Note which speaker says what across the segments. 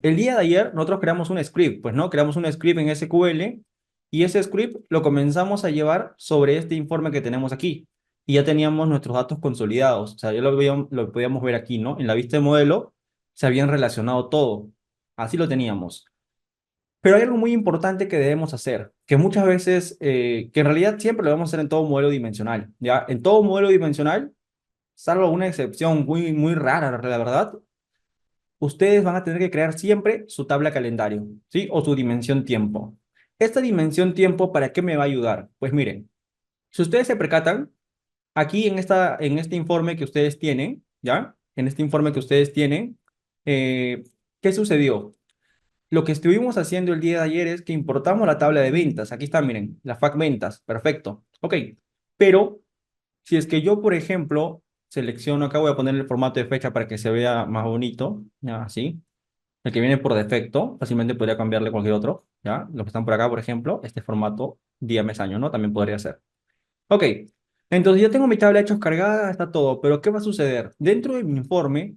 Speaker 1: El día de ayer nosotros creamos un script, pues no, creamos un script en SQL y ese script lo comenzamos a llevar sobre este informe que tenemos aquí. Y ya teníamos nuestros datos consolidados, o sea, ya lo podíamos ver aquí, ¿no? En la vista de modelo se habían relacionado todo, así lo teníamos. Pero hay algo muy importante que debemos hacer, que muchas veces, que en realidad siempre lo debemos hacer en todo modelo dimensional, ¿ya? En todo modelo dimensional, salvo una excepción muy, muy rara, la verdad, ustedes van a tener que crear siempre su tabla calendario, ¿sí? O su dimensión tiempo. Esta dimensión tiempo, ¿para qué me va a ayudar? Pues miren, si ustedes se percatan, aquí en este informe que ustedes tienen, ¿ya? En este informe que ustedes tienen, eh, ¿qué sucedió? Lo que estuvimos haciendo el día de ayer es que importamos la tabla de ventas. Aquí está, miren, la FAC ventas. Perfecto. Ok. Pero si es que yo, por ejemplo, selecciono, acá voy a poner el formato de fecha para que se vea más bonito, ya, así. El que viene por defecto, fácilmente podría cambiarle cualquier otro, ¿ya? Los que están por acá, por ejemplo, este formato día, mes, año, ¿no? También podría ser. Ok, entonces ya tengo mi tabla de hechos cargada, está todo, pero ¿qué va a suceder? Dentro de mi informe,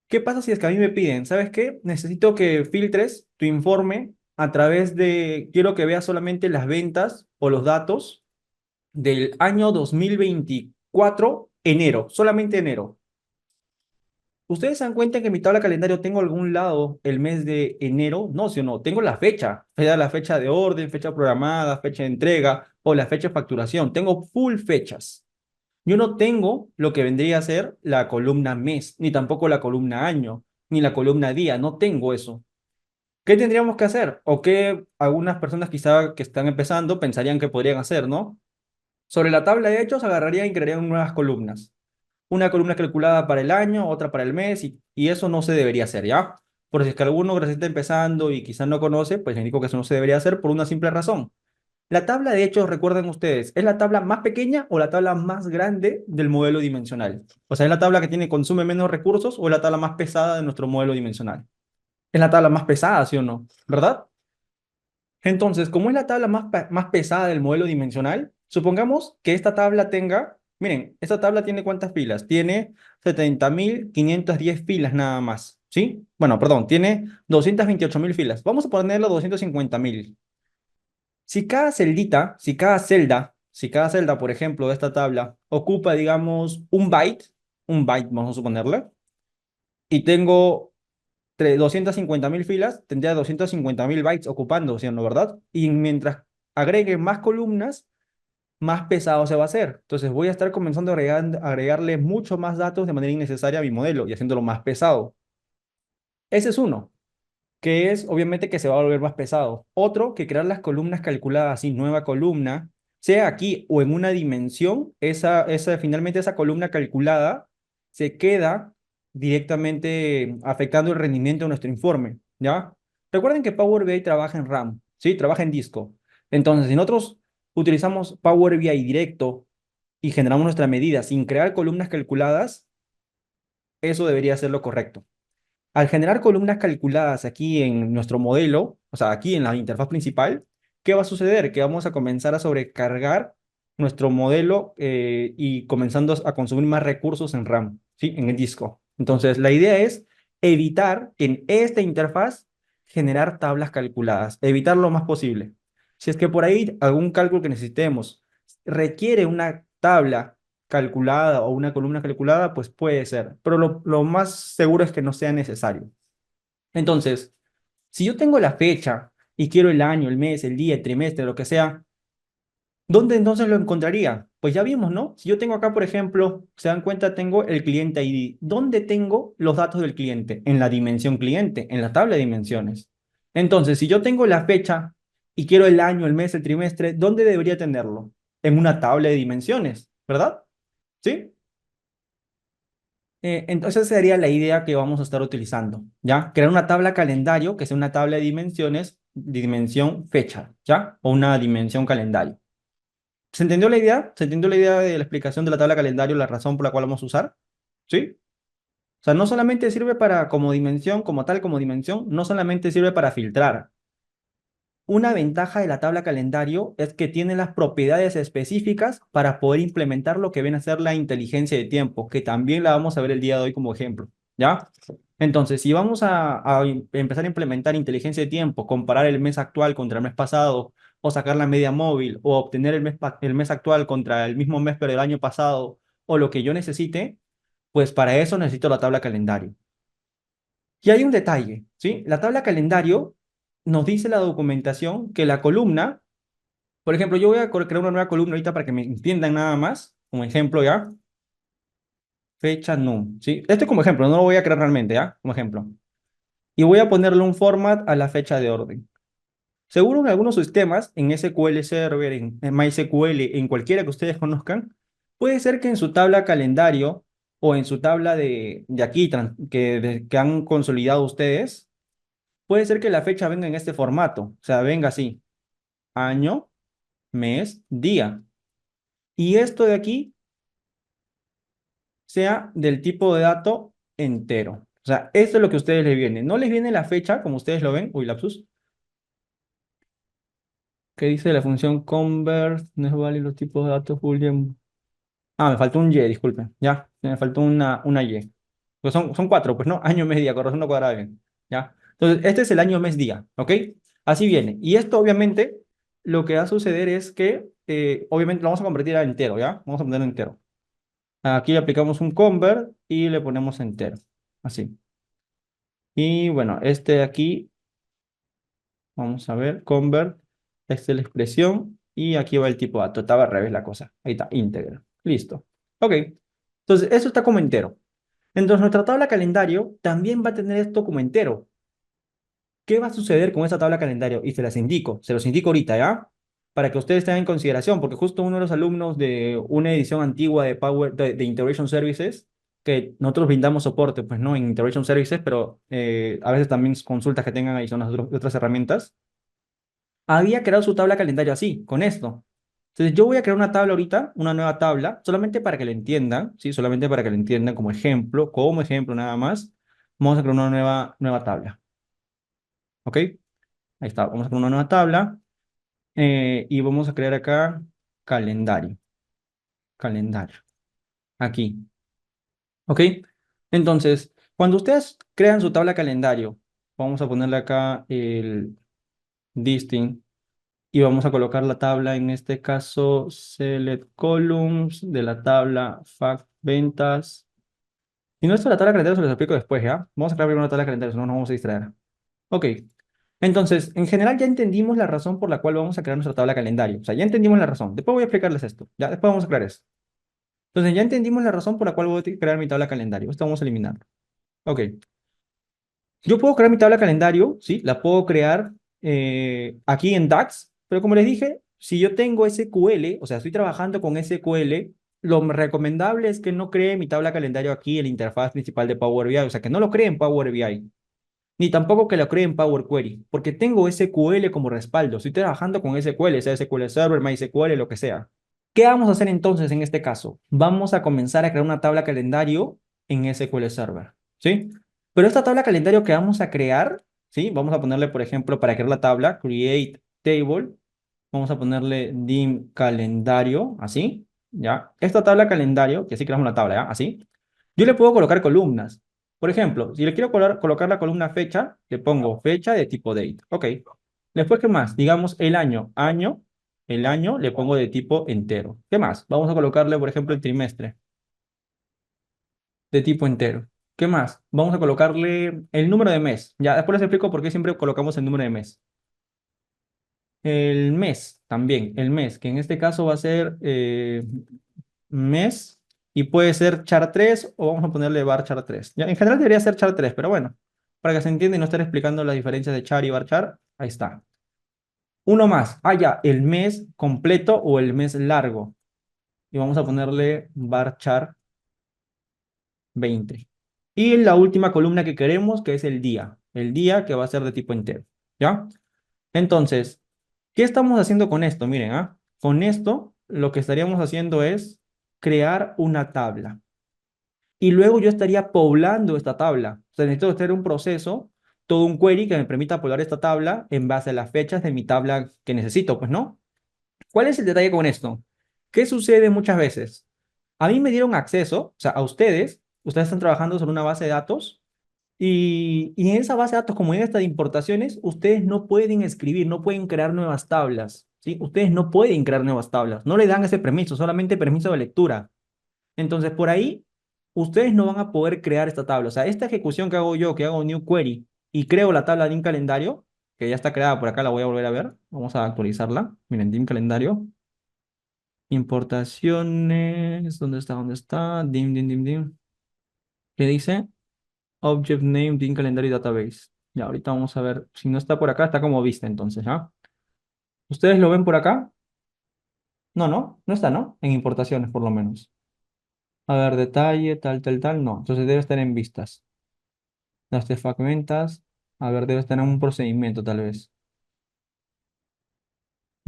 Speaker 1: ¿qué pasa si es que a mí me piden, ¿sabes qué? Necesito que filtres tu informe a través de, quiero que veas solamente las ventas o los datos del año 2024 enero, solamente enero. ¿Ustedes se dan cuenta que en mi tabla calendario tengo algún lado el mes de enero? No, si o no, tengo la fecha, la fecha de orden, fecha programada, fecha de entrega o la fecha de facturación. Tengo full fechas. Yo no tengo lo que vendría a ser la columna mes, ni tampoco la columna año, ni la columna día. No tengo eso. ¿Qué tendríamos que hacer? O qué algunas personas quizá que están empezando pensarían que podrían hacer, ¿no? Sobre la tabla de hechos agarrarían y crearían nuevas columnas, una columna calculada para el año, otra para el mes, y eso no se debería hacer, ¿ya? Por si es que alguno recién está empezando y quizás no conoce, pues le indico que eso no se debería hacer por una simple razón. La tabla de hechos, recuerden ustedes, ¿es la tabla más pequeña o la tabla más grande del modelo dimensional? O sea, ¿es la tabla que consume menos recursos o es la tabla más pesada de nuestro modelo dimensional? Es la tabla más pesada, ¿sí o no? ¿Verdad? Entonces, como es la tabla más pesada del modelo dimensional, supongamos que esta tabla tenga, miren, esta tabla tiene ¿cuántas filas? Tiene 70.510 filas nada más, ¿sí? Bueno, perdón, tiene 228.000 filas. Vamos a ponerlo 250.000. Si cada celda, por ejemplo, de esta tabla ocupa, digamos, un byte, vamos a suponerle, y tengo 250.000 filas, tendría 250.000 bytes ocupando, ¿sí o no, verdad? Y mientras agregue más columnas, más pesado se va a hacer. Entonces voy a estar comenzando a agregarle mucho más datos de manera innecesaria a mi modelo y haciéndolo más pesado. Ese es uno, que es obviamente que se va a volver más pesado. Otro, que crear las columnas calculadas así, nueva columna, sea aquí o en una dimensión, finalmente esa columna calculada se queda directamente afectando el rendimiento de nuestro informe, ¿ya? Recuerden que Power BI trabaja en RAM, ¿sí? Trabaja en disco. Entonces, si nosotros utilizamos Power BI directo y generamos nuestra medida sin crear columnas calculadas, eso debería ser lo correcto. Al generar columnas calculadas aquí en nuestro modelo, o sea, aquí en la interfaz principal, ¿qué va a suceder? Que vamos a comenzar a sobrecargar nuestro modelo y comenzando a consumir más recursos en RAM, ¿sí? En el disco. Entonces, la idea es evitar que en esta interfaz generar tablas calculadas, evitar lo más posible. Si es que por ahí algún cálculo que necesitemos requiere una tabla calculada o una columna calculada, pues puede ser, pero lo más seguro es que no sea necesario. Entonces, si yo tengo la fecha y quiero el año, el mes, el día, el trimestre, lo que sea, ¿dónde entonces lo encontraría? Pues ya vimos, ¿no? Si yo tengo acá, por ejemplo, se dan cuenta, tengo el cliente ID. ¿Dónde tengo los datos del cliente? En la dimensión cliente, en la tabla de dimensiones. Entonces, si yo tengo la fecha y quiero el año, el mes, el trimestre, ¿dónde debería tenerlo? En una tabla de dimensiones, ¿verdad? ¿Sí? Entonces sería la idea que vamos a estar utilizando, ¿ya? Crear una tabla calendario que sea una tabla de dimensiones, dimensión fecha, ¿ya? O una dimensión calendario. ¿Se entendió la idea? ¿Se entendió la idea de la explicación de la tabla calendario, la razón por la cual vamos a usar? ¿Sí? O sea, no solamente sirve para como dimensión, como tal, como dimensión, no solamente sirve para filtrar. Una ventaja de la tabla calendario es que tiene las propiedades específicas para poder implementar lo que viene a ser la inteligencia de tiempo, que también la vamos a ver el día de hoy como ejemplo. ¿ya? Entonces, si vamos a empezar a implementar inteligencia de tiempo, comparar el mes actual contra el mes pasado, o sacar la media móvil, o obtener el mes actual contra el mismo mes pero del año pasado, o lo que yo necesite, pues para eso necesito la tabla calendario. Y hay un detalle, ¿sí? La tabla calendario nos dice la documentación que la columna, por ejemplo, yo voy a crear una nueva columna ahorita para que me entiendan nada más, como ejemplo, ¿ya? Fecha num, ¿sí? Esto es como ejemplo, no lo voy a crear realmente, ¿ya? Como ejemplo. Y voy a ponerle un format a la fecha de orden. Seguro en algunos sistemas, en SQL Server, en MySQL, en cualquiera que ustedes conozcan, puede ser que en su tabla calendario o en su tabla de aquí que han consolidado ustedes, puede ser que la fecha venga en este formato, o sea, venga así, año, mes, día. Y esto de aquí sea del tipo de dato entero. O sea, esto es lo que a ustedes les viene. No les viene la fecha, como ustedes lo ven. Uy, lapsus. ¿Qué dice la función convert? No es válido los tipos de datos boolean. Ah, me faltó un y, disculpen. Ya, me faltó una y. Pues son cuatro, pues no, año, mes, día, con razón no cuadraba bien. Ya. Entonces, este es el año, mes, día, ¿ok? Así viene. Y esto, obviamente, lo que va a suceder es que, obviamente, lo vamos a convertir a entero, ¿ya? Vamos a ponerlo entero. Aquí aplicamos un convert y le ponemos entero. Así. Y bueno, este de aquí, vamos a ver, convert, esta es la expresión y aquí va el tipo de dato. Estaba al revés la cosa. Ahí está, íntegro. Listo. Ok. Entonces, eso está como entero. Entonces, nuestra tabla calendario también va a tener esto como entero. ¿Qué va a suceder con esta tabla calendario? Y se los indico ahorita, ¿ya? Para que ustedes tengan en consideración, porque justo uno de los alumnos de una edición antigua de de Integration Services, que nosotros brindamos soporte, pues no, en Integration Services, pero a veces también consultas que tengan ahí son las otras herramientas, había creado su tabla calendario así, con esto. Entonces yo voy a crear una tabla ahorita, una nueva tabla, solamente para que la entiendan, ¿sí? Solamente para que la entiendan como ejemplo nada más. Vamos a crear una nueva tabla, ¿ok? Ahí está, vamos a crear una nueva tabla y vamos a crear acá calendario, calendario, aquí, ¿ok? Entonces, cuando ustedes crean su tabla calendario, vamos a ponerle acá el distinct y vamos a colocar la tabla, en este caso, select columns de la tabla fact ventas. Y no, esto de la tabla calendario se los explico después, ¿ya? Vamos a crear primero una tabla calendario, si no nos vamos a distraer. Ok. Entonces, en general ya entendimos la razón por la cual vamos a crear nuestra tabla calendario. O sea, ya entendimos la razón. Después voy a explicarles esto. Ya, después vamos a crear esto. Entonces, ya entendimos la razón por la cual voy a crear mi tabla calendario. Esto vamos a eliminarlo. Ok. Yo puedo crear mi tabla calendario, ¿sí? La puedo crear aquí en DAX, pero como les dije, si yo tengo SQL, o sea, estoy trabajando con SQL, lo recomendable es que no cree mi tabla calendario aquí en la interfaz principal de Power BI, o sea, que no lo cree en Power BI, ni tampoco que lo cree en Power Query, porque tengo SQL como respaldo. Estoy trabajando con SQL, sea SQL Server, MySQL, lo que sea. ¿Qué vamos a hacer entonces en este caso? Vamos a comenzar a crear una tabla calendario en SQL Server, ¿sí? Pero esta tabla calendario que vamos a crear, ¿sí? Vamos a ponerle, por ejemplo, para crear la tabla, create table, vamos a ponerle dim calendario, así, ¿ya? Esta tabla calendario, que así creamos una tabla, ¿ya? Así. Yo le puedo colocar columnas. Por ejemplo, si le quiero colocar la columna fecha, le pongo fecha de tipo date. Ok. Después, ¿qué más? Digamos el año. El año le pongo de tipo entero. ¿Qué más? Vamos a colocarle, por ejemplo, el trimestre de tipo entero. ¿Qué más? Vamos a colocarle el número de mes. Ya, después les explico por qué siempre colocamos el número de mes. El mes también, el mes, que en este caso va a ser mes y puede ser char 3 o vamos a ponerle bar char 3. Ya, en general debería ser char 3, pero bueno, para que se entienda y no estar explicando las diferencias de char y bar char, ahí está. Uno más, ya, el mes completo o el mes largo. Y vamos a ponerle bar char 20. Y la última columna que queremos, que es el día que va a ser de tipo entero. ¿Ya? Entonces, ¿qué estamos haciendo con esto? Miren, ¿ah? Con esto, lo que estaríamos haciendo es crear una tabla. Y luego yo estaría poblando esta tabla. O sea, necesito hacer un proceso, todo un query que me permita poblar esta tabla en base a las fechas de mi tabla que necesito, pues, ¿no? ¿Cuál es el detalle con esto? ¿Qué sucede muchas veces? A mí me dieron acceso, o sea, a ustedes, Ustedes están trabajando sobre una base de datos y en esa base de datos, como en esta de importaciones, ustedes no pueden escribir, no pueden crear nuevas tablas, ¿sí? Ustedes no pueden crear nuevas tablas, no le dan ese permiso, solamente permiso de lectura. Entonces, por ahí, ustedes no van a poder crear esta tabla. O sea, esta ejecución que hago yo, que hago new query y creo la tabla de un calendario, que ya está creada por acá, la voy a volver a ver. Vamos a actualizarla. Miren, dim calendario. Importaciones. ¿Dónde está? ¿Dónde está? Dim, dim, dim, dim. ¿Qué dice? Object name, dim calendario database. Ya, ahorita vamos a ver. Si no está por acá, está como vista entonces, ¿ah? ¿Ustedes lo ven por acá? No, no, no está, ¿no? En importaciones, por lo menos. A ver, detalle, tal, tal, tal. No, entonces debe estar en vistas. Las te fragmentas. A ver, debes tener un procedimiento tal vez.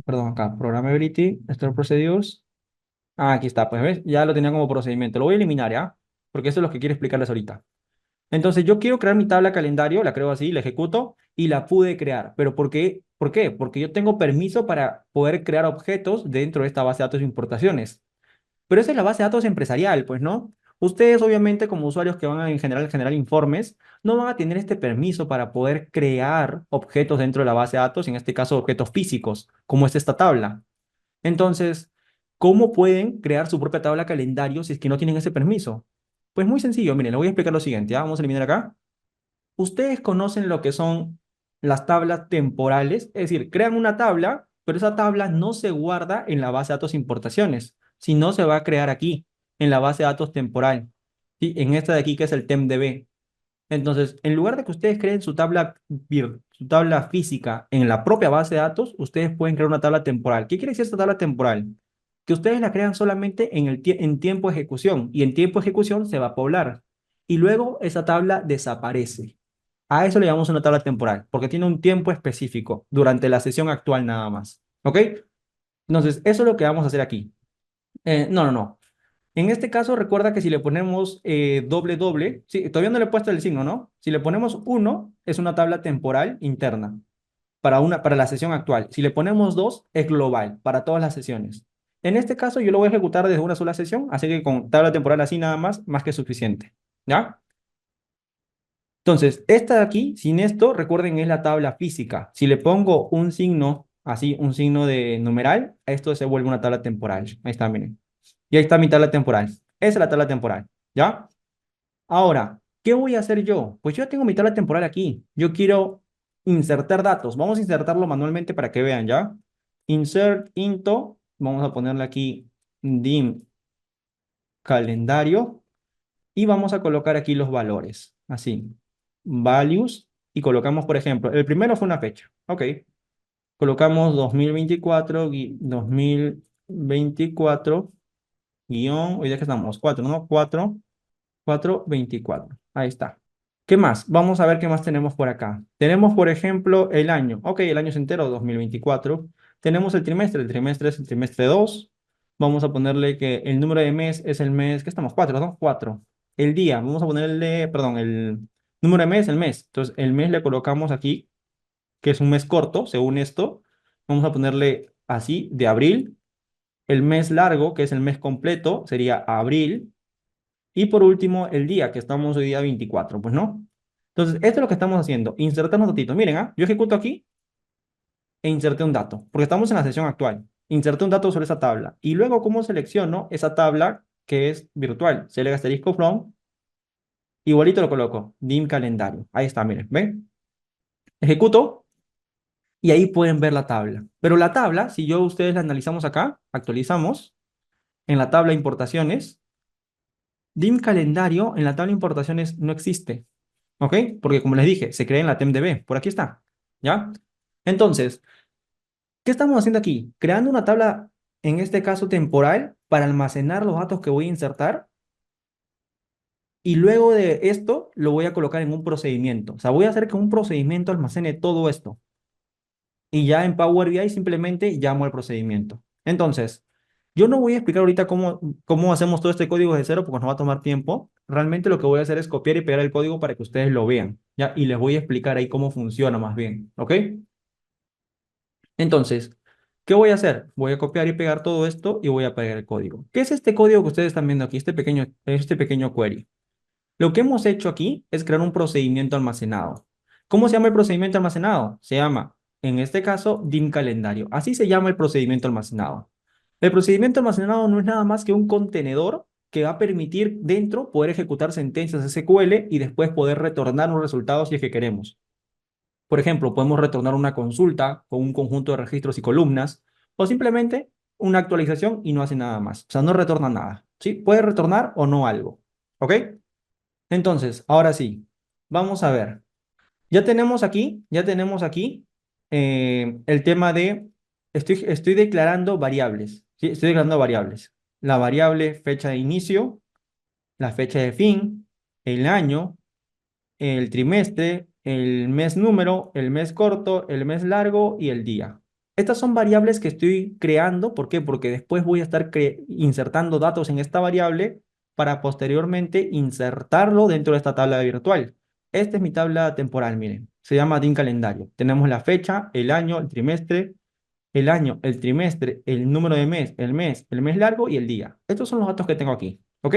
Speaker 1: Perdón, acá. Programmability, Store Procedures. Ah, aquí está, pues ves, ya lo tenía como procedimiento. Lo voy a eliminar, ¿ya? Porque eso es lo que quiero explicarles ahorita. Entonces, yo quiero crear mi tabla calendario, la creo así, la ejecuto y la pude crear. ¿Pero por qué? ¿Por qué? Porque yo tengo permiso para poder crear objetos dentro de esta base de datos de importaciones. Pero esa es la base de datos empresarial, pues, ¿no? Ustedes, obviamente, como usuarios que van a en general informes, no van a tener este permiso para poder crear objetos dentro de la base de datos, en este caso objetos físicos, como es esta tabla. Entonces, ¿cómo pueden crear su propia tabla calendario si es que no tienen ese permiso? Pues muy sencillo, miren, les voy a explicar lo siguiente, ¿ya? Vamos a eliminar acá. Ustedes conocen lo que son las tablas temporales, es decir, crean una tabla, pero esa tabla no se guarda en la base de datos importaciones, sino se va a crear aquí, en la base de datos temporal, ¿sí? En esta de aquí que es el TempDB. Entonces, en lugar de que ustedes creen su tabla física en la propia base de datos, ustedes pueden crear una tabla temporal. ¿Qué quiere decir esta tabla temporal? Que ustedes la crean solamente en tiempo de ejecución y en tiempo de ejecución se va a poblar y luego esa tabla desaparece. A eso le llamamos una tabla temporal, porque tiene un tiempo específico durante la sesión actual nada más. ¿Ok? Entonces, eso es lo que vamos a hacer aquí. No, no, no. En este caso, recuerda que si le ponemos doble, doble, sí, todavía no le he puesto el signo, ¿no? Si le ponemos uno, es una tabla temporal interna para la sesión actual. Si le ponemos dos, es global para todas las sesiones. En este caso, yo lo voy a ejecutar desde una sola sesión, así que con tabla temporal así nada más, más que suficiente. ¿Ya? Entonces, esta de aquí, sin esto, recuerden, es la tabla física. Si le pongo un signo, así, un signo de numeral, esto se vuelve una tabla temporal. Ahí está, miren. Y ahí está mi tabla temporal. Esa es la tabla temporal. ¿Ya? Ahora, ¿qué voy a hacer yo? Pues yo tengo mi tabla temporal aquí. Yo quiero insertar datos. Vamos a insertarlo manualmente para que vean, ¿ya? Insert into. Vamos a ponerle aquí dim calendario. Y vamos a colocar aquí los valores. Así. Values. Y colocamos, por ejemplo, el primero fue una fecha. Ok. Colocamos 2024 guión, hoy día que estamos, 4, ¿no? 4/24. Ahí está. ¿Qué más? Vamos a ver qué más tenemos por acá. Tenemos, por ejemplo, el año. Ok, el año es entero, 2024. Tenemos el trimestre es el trimestre 2. Vamos a ponerle que el número de mes es el mes, ¿qué estamos? 4, ¿no? 4. El día, vamos a ponerle, perdón, el número de mes, el mes. Entonces, el mes le colocamos aquí, que es un mes corto, según esto. Vamos a ponerle así, de abril. El mes largo, que es el mes completo, sería abril. Y por último, el día, que estamos hoy día 24, pues no. Entonces, esto es lo que estamos haciendo, insertar unos datitos. Miren, yo ejecuto aquí e inserté un dato, porque estamos en la sesión actual. Inserté un dato sobre esa tabla. Y luego, ¿cómo selecciono esa tabla que es virtual? Select asterisco from, igualito lo coloco, dim calendario. Ahí está, miren, ¿ven? Ejecuto y ahí pueden ver la tabla. Pero la tabla, si yo ustedes la analizamos acá, actualizamos, en la tabla importaciones, dim calendario en la tabla importaciones no existe. ¿Ok? Porque como les dije, se crea en la TempDB. Por aquí está. ¿Ya? Entonces, ¿qué estamos haciendo aquí? Creando una tabla, en este caso temporal, para almacenar los datos que voy a insertar. Y luego de esto, lo voy a colocar en un procedimiento. O sea, voy a hacer que un procedimiento almacene todo esto. Y ya en Power BI simplemente llamo al procedimiento. Entonces, yo no voy a explicar ahorita cómo hacemos todo este código de cero porque nos va a tomar tiempo. Realmente lo que voy a hacer es copiar y pegar el código para que ustedes lo vean, ¿ya? Y les voy a explicar ahí cómo funciona más bien, ¿ok? Entonces, ¿qué voy a hacer? Voy a copiar y pegar todo esto y voy a pegar el código. ¿Qué es este código que ustedes están viendo aquí? Este pequeño query. Lo que hemos hecho aquí es crear un procedimiento almacenado. ¿Cómo se llama el procedimiento almacenado? Se llama, en este caso, dim calendario. Así se llama el procedimiento almacenado. El procedimiento almacenado no es nada más que un contenedor que va a permitir dentro poder ejecutar sentencias SQL y después poder retornar un resultado si es que queremos. Por ejemplo, podemos retornar una consulta con un conjunto de registros y columnas o simplemente una actualización y no hace nada más. O sea, no retorna nada. ¿Sí? Puede retornar o no algo. ¿Ok? Entonces, ahora sí, vamos a ver. Ya tenemos aquí el tema de, estoy declarando variables, ¿sí? Estoy declarando variables. La variable fecha de inicio, la fecha de fin, el año, el trimestre, el mes número, el mes corto, el mes largo y el día. Estas son variables que estoy creando. ¿Por qué? Porque después voy a estar insertando datos en esta variable para posteriormente insertarlo dentro de esta tabla virtual. Esta es mi tabla temporal, miren. Se llama DIN calendario. Tenemos la fecha, el año, el trimestre, el año, el trimestre, el número de mes, el mes largo y el día. Estos son los datos que tengo aquí. ¿Ok?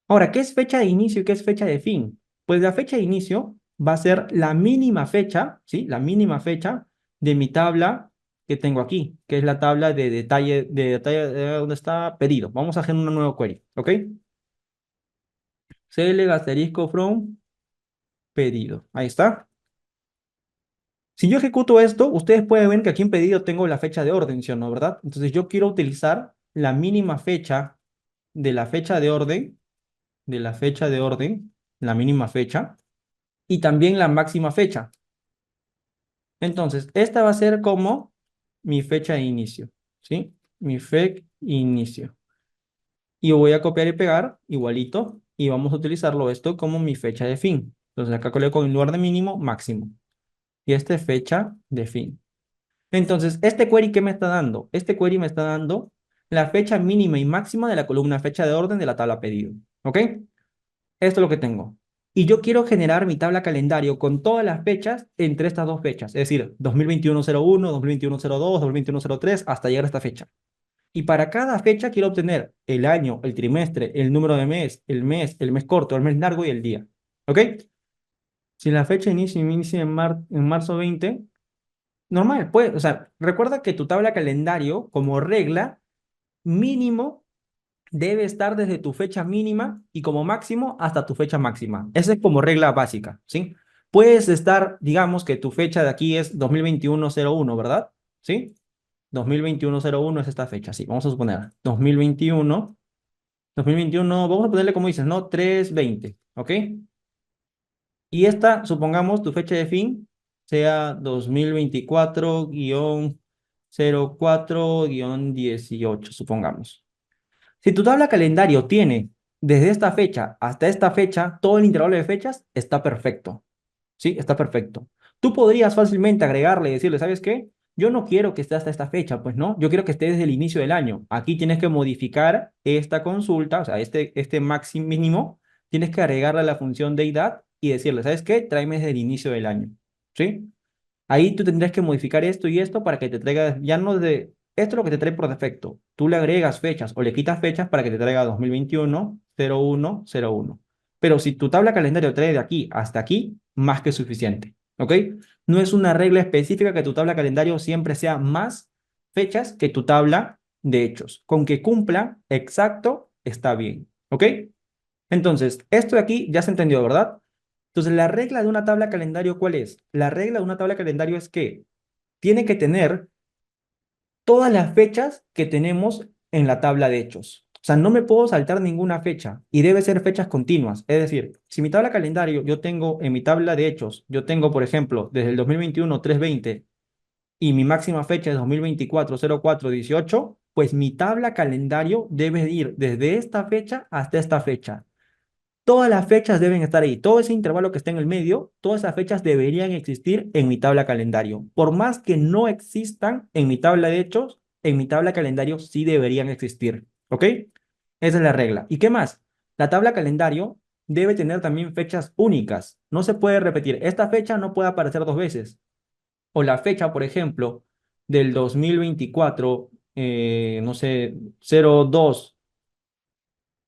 Speaker 1: Ahora, ¿qué es fecha de inicio y qué es fecha de fin? Pues la fecha de inicio va a ser la mínima fecha, ¿sí? La mínima fecha de mi tabla que tengo aquí, que es la tabla de detalle donde está pedido. Vamos a hacer una nueva query, ¿ok? Select asterisco from pedido. Ahí está. Si yo ejecuto esto, ustedes pueden ver que aquí en pedido tengo la fecha de orden, ¿sí o no, verdad? Entonces yo quiero utilizar la mínima fecha de la fecha de orden, de la fecha de orden, la mínima fecha y también la máxima fecha. Entonces, esta va a ser como mi fecha de inicio, ¿sí? Mi fech inicio. Y voy a copiar y pegar igualito y vamos a utilizarlo esto como mi fecha de fin. Entonces, acá coloco en lugar de mínimo, máximo. Y esta es fecha de fin. Entonces, ¿este query qué me está dando? Este query me está dando la fecha mínima y máxima de la columna fecha de orden de la tabla pedido. ¿Ok? Esto es lo que tengo. Y yo quiero generar mi tabla calendario con todas las fechas entre estas dos fechas. Es decir, 2021-01, 2021-02, 2021-03, hasta llegar a esta fecha. Y para cada fecha quiero obtener el año, el trimestre, el número de mes, el mes corto, el mes largo y el día. ¿Ok? Si la fecha inicia en marzo 20, normal, pues, o sea, recuerda que tu tabla calendario, como regla, mínimo debe estar desde tu fecha mínima y como máximo hasta tu fecha máxima. Esa es como regla básica, ¿sí? Puedes estar, digamos que tu fecha de aquí es 2021-01, ¿verdad? ¿Sí? 2021-01 es esta fecha, sí. Vamos a suponer 2021, vamos a ponerle como dices, ¿no? 3/20, ¿ok? Y esta, supongamos, tu fecha de fin sea 2024-04-18, supongamos. Si tu tabla calendario tiene desde esta fecha hasta esta fecha, todo el intervalo de fechas está perfecto. ¿Sí? Está perfecto. Tú podrías fácilmente agregarle y decirle, ¿sabes qué? Yo no quiero que esté hasta esta fecha, pues no. Yo quiero que esté desde el inicio del año. Aquí tienes que modificar esta consulta, o sea, este máximo mínimo, tienes que agregarle a la función deidad y decirle, ¿sabes qué? Tráeme desde el inicio del año. ¿Sí? Ahí tú tendrías que modificar esto y esto para que te traiga, ya no de, esto es lo que te trae por defecto. Tú le agregas fechas o le quitas fechas para que te traiga 2021, 01, 01. Pero si tu tabla calendario trae de aquí hasta aquí, más que suficiente. ¿Ok? No es una regla específica que tu tabla calendario siempre sea más fechas que tu tabla de hechos. Con que cumpla exacto, está bien. ¿Ok? Entonces, esto de aquí ya se entendió, ¿verdad? Entonces, la regla de una tabla calendario, ¿cuál es? La regla de una tabla calendario es que tiene que tener todas las fechas que tenemos en la tabla de hechos. O sea, no me puedo saltar ninguna fecha y debe ser fechas continuas. Es decir, si mi tabla calendario, yo tengo en mi tabla de hechos, yo tengo, por ejemplo, desde el 2021, 3/20 y mi máxima fecha es 2024, 04, 18, pues mi tabla calendario debe ir desde esta fecha hasta esta fecha. Todas las fechas deben estar ahí. Todo ese intervalo que está en el medio, todas esas fechas deberían existir en mi tabla calendario. Por más que no existan en mi tabla de hechos, en mi tabla calendario sí deberían existir. ¿Ok? Esa es la regla. ¿Y qué más? La tabla calendario debe tener también fechas únicas. No se puede repetir. Esta fecha no puede aparecer dos veces. O la fecha, por ejemplo, del 2024, no sé, 02.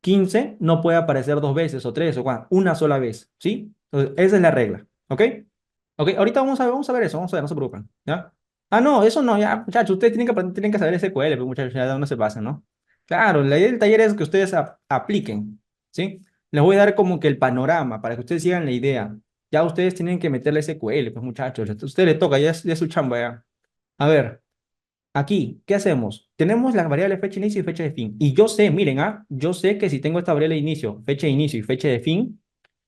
Speaker 1: 15 no puede aparecer dos veces o tres o cuatro, una sola vez, ¿sí? Entonces, esa es la regla, ¿ok? Ok, ahorita vamos a ver eso, vamos a ver, no se preocupen, ¿ya? Ah, no, eso no, ya, muchachos, ustedes tienen que saber SQL, pues muchachos, ya no se pasan, ¿no? Claro, la idea del taller es que ustedes apliquen, ¿sí? Les voy a dar como que el panorama para que ustedes sigan la idea. Ya ustedes tienen que meterle SQL, pues muchachos, a ustedes les toca, ya es su chamba, ya. A ver. Aquí, ¿qué hacemos? Tenemos las variables fecha de inicio y fecha de fin. Y yo sé, miren, yo sé que si tengo esta variable de inicio y fecha de fin,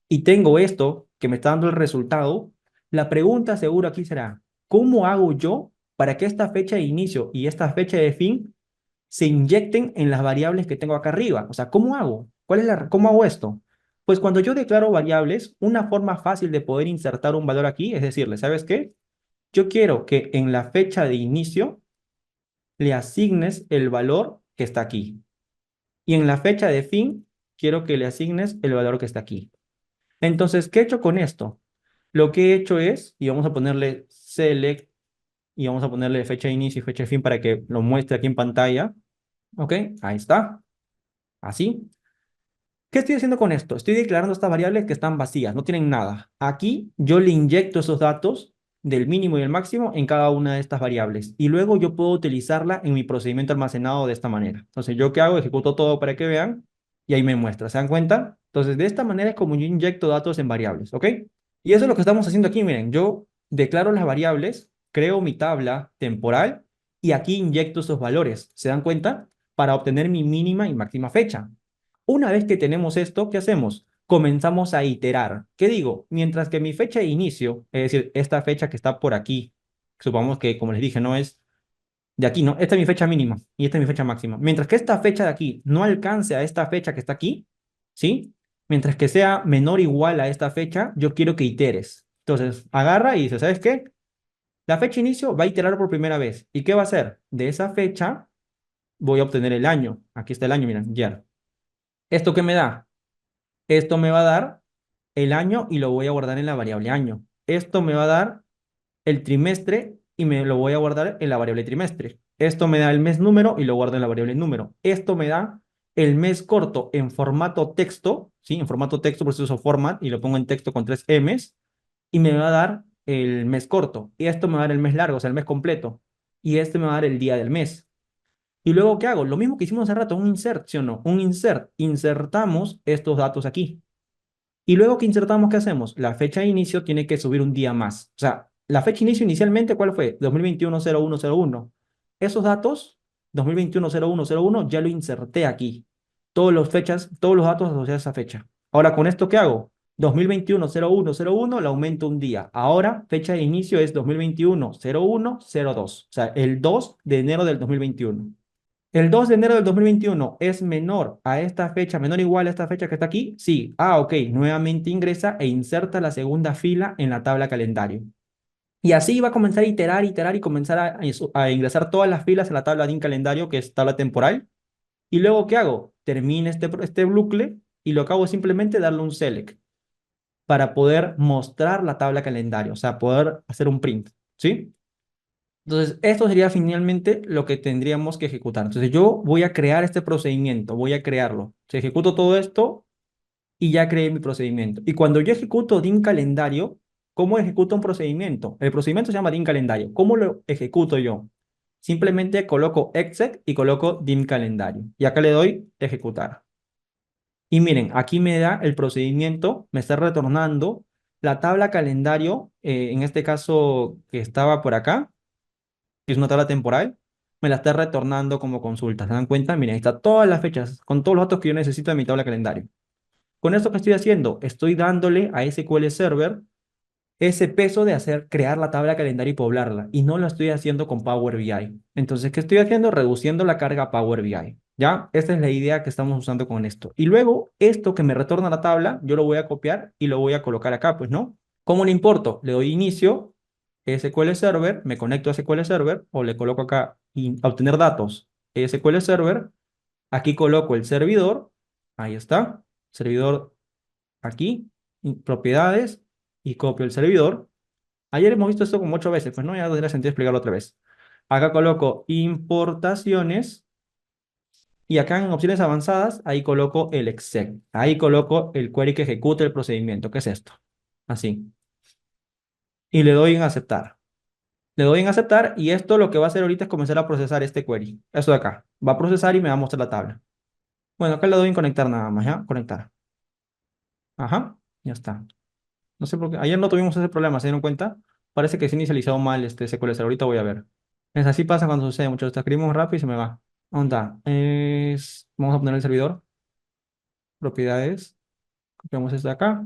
Speaker 1: y tengo esto que me está dando el resultado, la pregunta seguro aquí será, ¿cómo hago yo para que esta fecha de inicio y esta fecha de fin se inyecten en las variables que tengo acá arriba? O sea, ¿cómo hago? ¿Cómo hago esto? Pues cuando yo declaro variables, una forma fácil de poder insertar un valor aquí es decirle, ¿sabes qué? Yo quiero que en la fecha de inicio le asignes el valor que está aquí. Y en la fecha de fin, quiero que le asignes el valor que está aquí. Entonces, ¿qué he hecho con esto? Lo que he hecho es, y vamos a ponerle select, y vamos a ponerle fecha de inicio y fecha de fin para que lo muestre aquí en pantalla. ¿Ok? Ahí está. Así. ¿Qué estoy haciendo con esto? Estoy declarando estas variables que están vacías, no tienen nada. Aquí yo le inyecto esos datos del mínimo y el máximo en cada una de estas variables. Y luego yo puedo utilizarla en mi procedimiento almacenado de esta manera. Entonces, ¿yo qué hago? Ejecuto todo para que vean y ahí me muestra. ¿Se dan cuenta? Entonces, de esta manera es como yo inyecto datos en variables, ¿ok? Y eso es lo que estamos haciendo aquí. Miren, yo declaro las variables, creo mi tabla temporal y aquí inyecto esos valores. ¿Se dan cuenta? Para obtener mi mínima y máxima fecha. Una vez que tenemos esto, ¿qué hacemos? Comenzamos a iterar. ¿Qué digo? Mientras que mi fecha de inicio, es decir, esta fecha que está por aquí, supongamos que, como les dije, no es de aquí, ¿no? Esta es mi fecha mínima y esta es mi fecha máxima. Mientras que esta fecha de aquí no alcance a esta fecha que está aquí, ¿sí? Mientras que sea menor o igual a esta fecha, yo quiero que iteres. Entonces, agarra y dice, ¿sabes qué? La fecha de inicio va a iterar por primera vez. ¿Y qué va a hacer? De esa fecha voy a obtener el año. Aquí está el año, miren, ya. ¿Esto qué me da? Esto me va a dar el año y lo voy a guardar en la variable año. Esto me va a dar el trimestre y me lo voy a guardar en la variable trimestre. Esto me da el mes número y lo guardo en la variable número. Esto me da el mes corto en formato texto, ¿sí? En formato texto, por eso uso format y lo pongo en texto con 3 Ms y me va a dar el mes corto. Y esto me va a dar el mes largo, o sea, el mes completo. Y este me va a dar el día del mes. Y luego, ¿qué hago? Lo mismo que hicimos hace rato, un insert, ¿sí o no? Un insert. Insertamos estos datos aquí. Y luego que insertamos, ¿qué hacemos? La fecha de inicio tiene que subir un día más. O sea, la fecha de inicio inicialmente, ¿cuál fue? 2021-01-01. Esos datos, 2021-01-01, ya lo inserté aquí. Todos los datos asociados a esa fecha. Ahora, ¿con esto qué hago? 2021-01-01, le aumento un día. Ahora, fecha de inicio es 2021-01-02. O sea, el 2 de enero del 2021. ¿El 2 de enero del 2021 es menor a esta fecha, menor o igual a esta fecha que está aquí? Sí. Ah, ok. Nuevamente ingresa e inserta la segunda fila en la tabla calendario. Y así va a comenzar a iterar, iterar y comenzar a ingresar todas las filas en la tabla de un calendario, que es tabla temporal. Y luego, ¿qué hago? Termino este bucle y lo que hago es simplemente darle un select para poder mostrar la tabla calendario, o sea, poder hacer un print, ¿sí? Entonces, esto sería finalmente lo que tendríamos que ejecutar. Entonces, yo voy a crear este procedimiento, voy a crearlo. Se ejecuto todo esto y ya creé mi procedimiento. Y cuando yo ejecuto DIN calendario, ¿cómo ejecuto un procedimiento? El procedimiento se llama DIN calendario. ¿Cómo lo ejecuto yo? Simplemente coloco exec y coloco DIN calendario. Y acá le doy ejecutar. Y miren, aquí me da el procedimiento, me está retornando la tabla calendario, en este caso que estaba por acá que es una tabla temporal, me la está retornando como consulta. ¿Se dan cuenta? Miren, ahí está todas las fechas, con todos los datos que yo necesito en mi tabla calendario. Con esto que estoy haciendo, estoy dándole a SQL Server ese peso de crear la tabla calendario y poblarla, y no lo estoy haciendo con Power BI. Entonces, ¿qué estoy haciendo? Reduciendo la carga a Power BI. ¿Ya? Esta es la idea que estamos usando con esto. Y luego, esto que me retorna la tabla, yo lo voy a copiar y lo voy a colocar acá, pues, ¿no? ¿Cómo le importo? Le doy inicio, SQL Server, me conecto a SQL Server o le coloco acá obtener datos, SQL Server, aquí coloco el servidor, ahí está, servidor aquí, propiedades y copio el servidor. Ayer hemos visto esto como 8 veces, pues no, ya tendría sentido explicarlo otra vez. Acá coloco importaciones Y acá en opciones avanzadas, ahí coloco el exec. Ahí coloco el query que ejecute el procedimiento. ¿Qué es esto? Así. Y le doy en aceptar. Le doy en aceptar y esto lo que va a hacer ahorita es comenzar a procesar este query. Esto de acá. Va a procesar y me va a mostrar la tabla. Bueno, acá le doy en conectar nada más, ¿ya? Conectar. Ajá, ya está. No sé por qué. Ayer no tuvimos ese problema, ¿se dieron cuenta? Parece que se ha inicializado mal este SQL Server. Ahorita voy a ver. Es así pasa cuando sucede, muchachos. Escribimos rápido y se me va. ¿Dónde está? Vamos a poner el servidor. Propiedades. Copiamos esto de acá.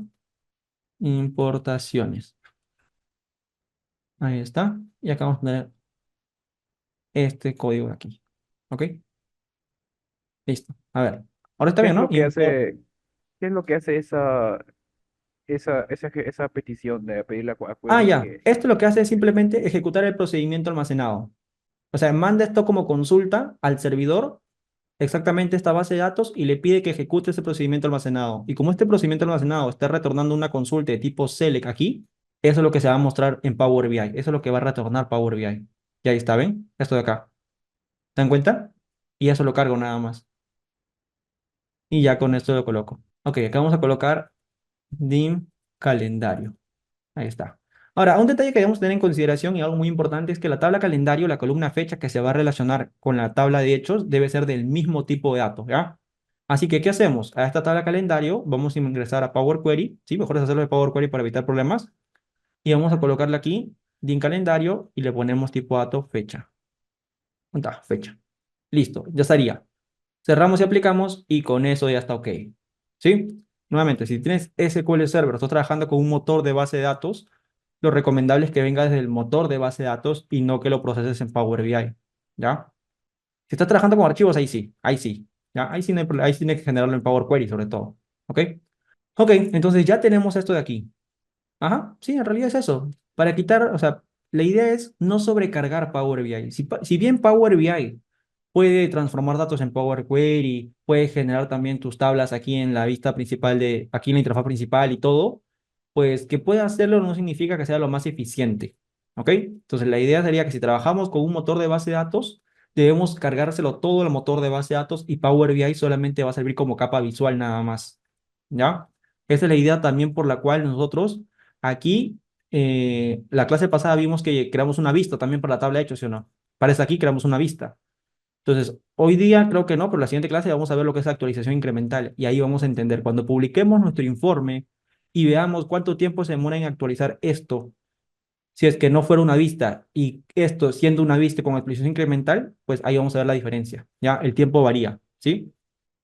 Speaker 1: Importaciones. Ahí está. Y acá vamos a poner este código de aquí. ¿Ok? Listo. A ver. Ahora está
Speaker 2: ¿Qué
Speaker 1: bien,
Speaker 2: es
Speaker 1: ¿no?
Speaker 2: lo que hace, qué es lo que hace esa petición de pedirle a
Speaker 1: Ah,
Speaker 2: Query
Speaker 1: ya.
Speaker 2: que
Speaker 1: Esto lo que
Speaker 2: ejecute
Speaker 1: hace es
Speaker 2: el código?
Speaker 1: simplemente ejecutar el procedimiento almacenado. O sea, manda esto como consulta al servidor, exactamente esta base de datos, y le pide que ejecute ese procedimiento almacenado. Y como este procedimiento almacenado está retornando una consulta de tipo select aquí, eso es lo que se va a mostrar en Power BI. Eso es lo que va a retornar Power BI. Y ahí está, ¿ven? Esto de acá. ¿Se dan cuenta? Y eso lo cargo nada más. Y ya con esto lo coloco. Ok, acá vamos a colocar dim calendario. Ahí está. Ahora, un detalle que debemos tener en consideración y algo muy importante es que la tabla calendario, la columna fecha que se va a relacionar con la tabla de hechos, debe ser del mismo tipo de datos, ¿ya? Así que, ¿qué hacemos? A esta tabla calendario vamos a ingresar a Power Query, ¿sí? Mejor es hacerlo de Power Query para evitar problemas. Y vamos a colocarle aquí, din calendario, y le ponemos tipo dato fecha. ¿Dónde está? Fecha. Listo, ya estaría. Cerramos y aplicamos y con eso ya está ok. ¿Sí? Nuevamente, si tienes SQL Server, estás trabajando con un motor de base de datos, lo recomendable es que venga desde el motor de base de datos y no que lo proceses en Power BI. ¿Ya? Si estás trabajando con archivos, ahí sí, ahí sí. ¿Ya? Ahí sí, ahí sí tienes que generarlo en Power Query sobre todo. ¿Ok? Ok, entonces ya tenemos esto de aquí. Ajá, sí, en realidad es eso. Para quitar, o sea, la idea es no sobrecargar Power BI. Si bien Power BI puede transformar datos en Power Query, puede generar también tus tablas aquí en la vista principal aquí en la interfaz principal y todo, pues que pueda hacerlo no significa que sea lo más eficiente. ¿Ok? Entonces la idea sería que si trabajamos con un motor de base de datos, debemos cargárselo todo al motor de base de datos y Power BI solamente va a servir como capa visual nada más. ¿Ya? Esa es la idea también por la cual nosotros aquí, la clase pasada vimos que creamos una vista también para la tabla de hechos, ¿sí o no? Para esta aquí creamos una vista. Entonces, hoy día creo que no, pero la siguiente clase vamos a ver lo que es la actualización incremental y ahí vamos a entender cuando publiquemos nuestro informe y veamos cuánto tiempo se demora en actualizar esto. Si es que no fuera una vista y esto siendo una vista con actualización incremental, pues ahí vamos a ver la diferencia. Ya, el tiempo varía, ¿sí?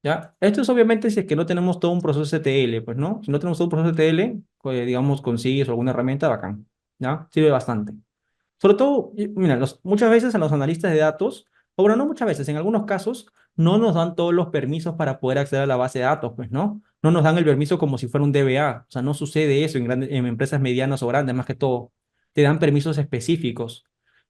Speaker 1: ¿Ya? Esto es obviamente si es que no tenemos todo un proceso ETL, pues, ¿no? Si no tenemos todo un proceso ETL, pues, digamos, consigues alguna herramienta bacán, ¿ya? Sirve bastante. Sobre todo, mira, muchas veces a los analistas de datos, o bueno, no muchas veces, en algunos casos, no nos dan todos los permisos para poder acceder a la base de datos, pues, ¿no? No nos dan el permiso como si fuera un DBA. O sea, no sucede eso en empresas medianas o grandes, más que todo. Te dan permisos específicos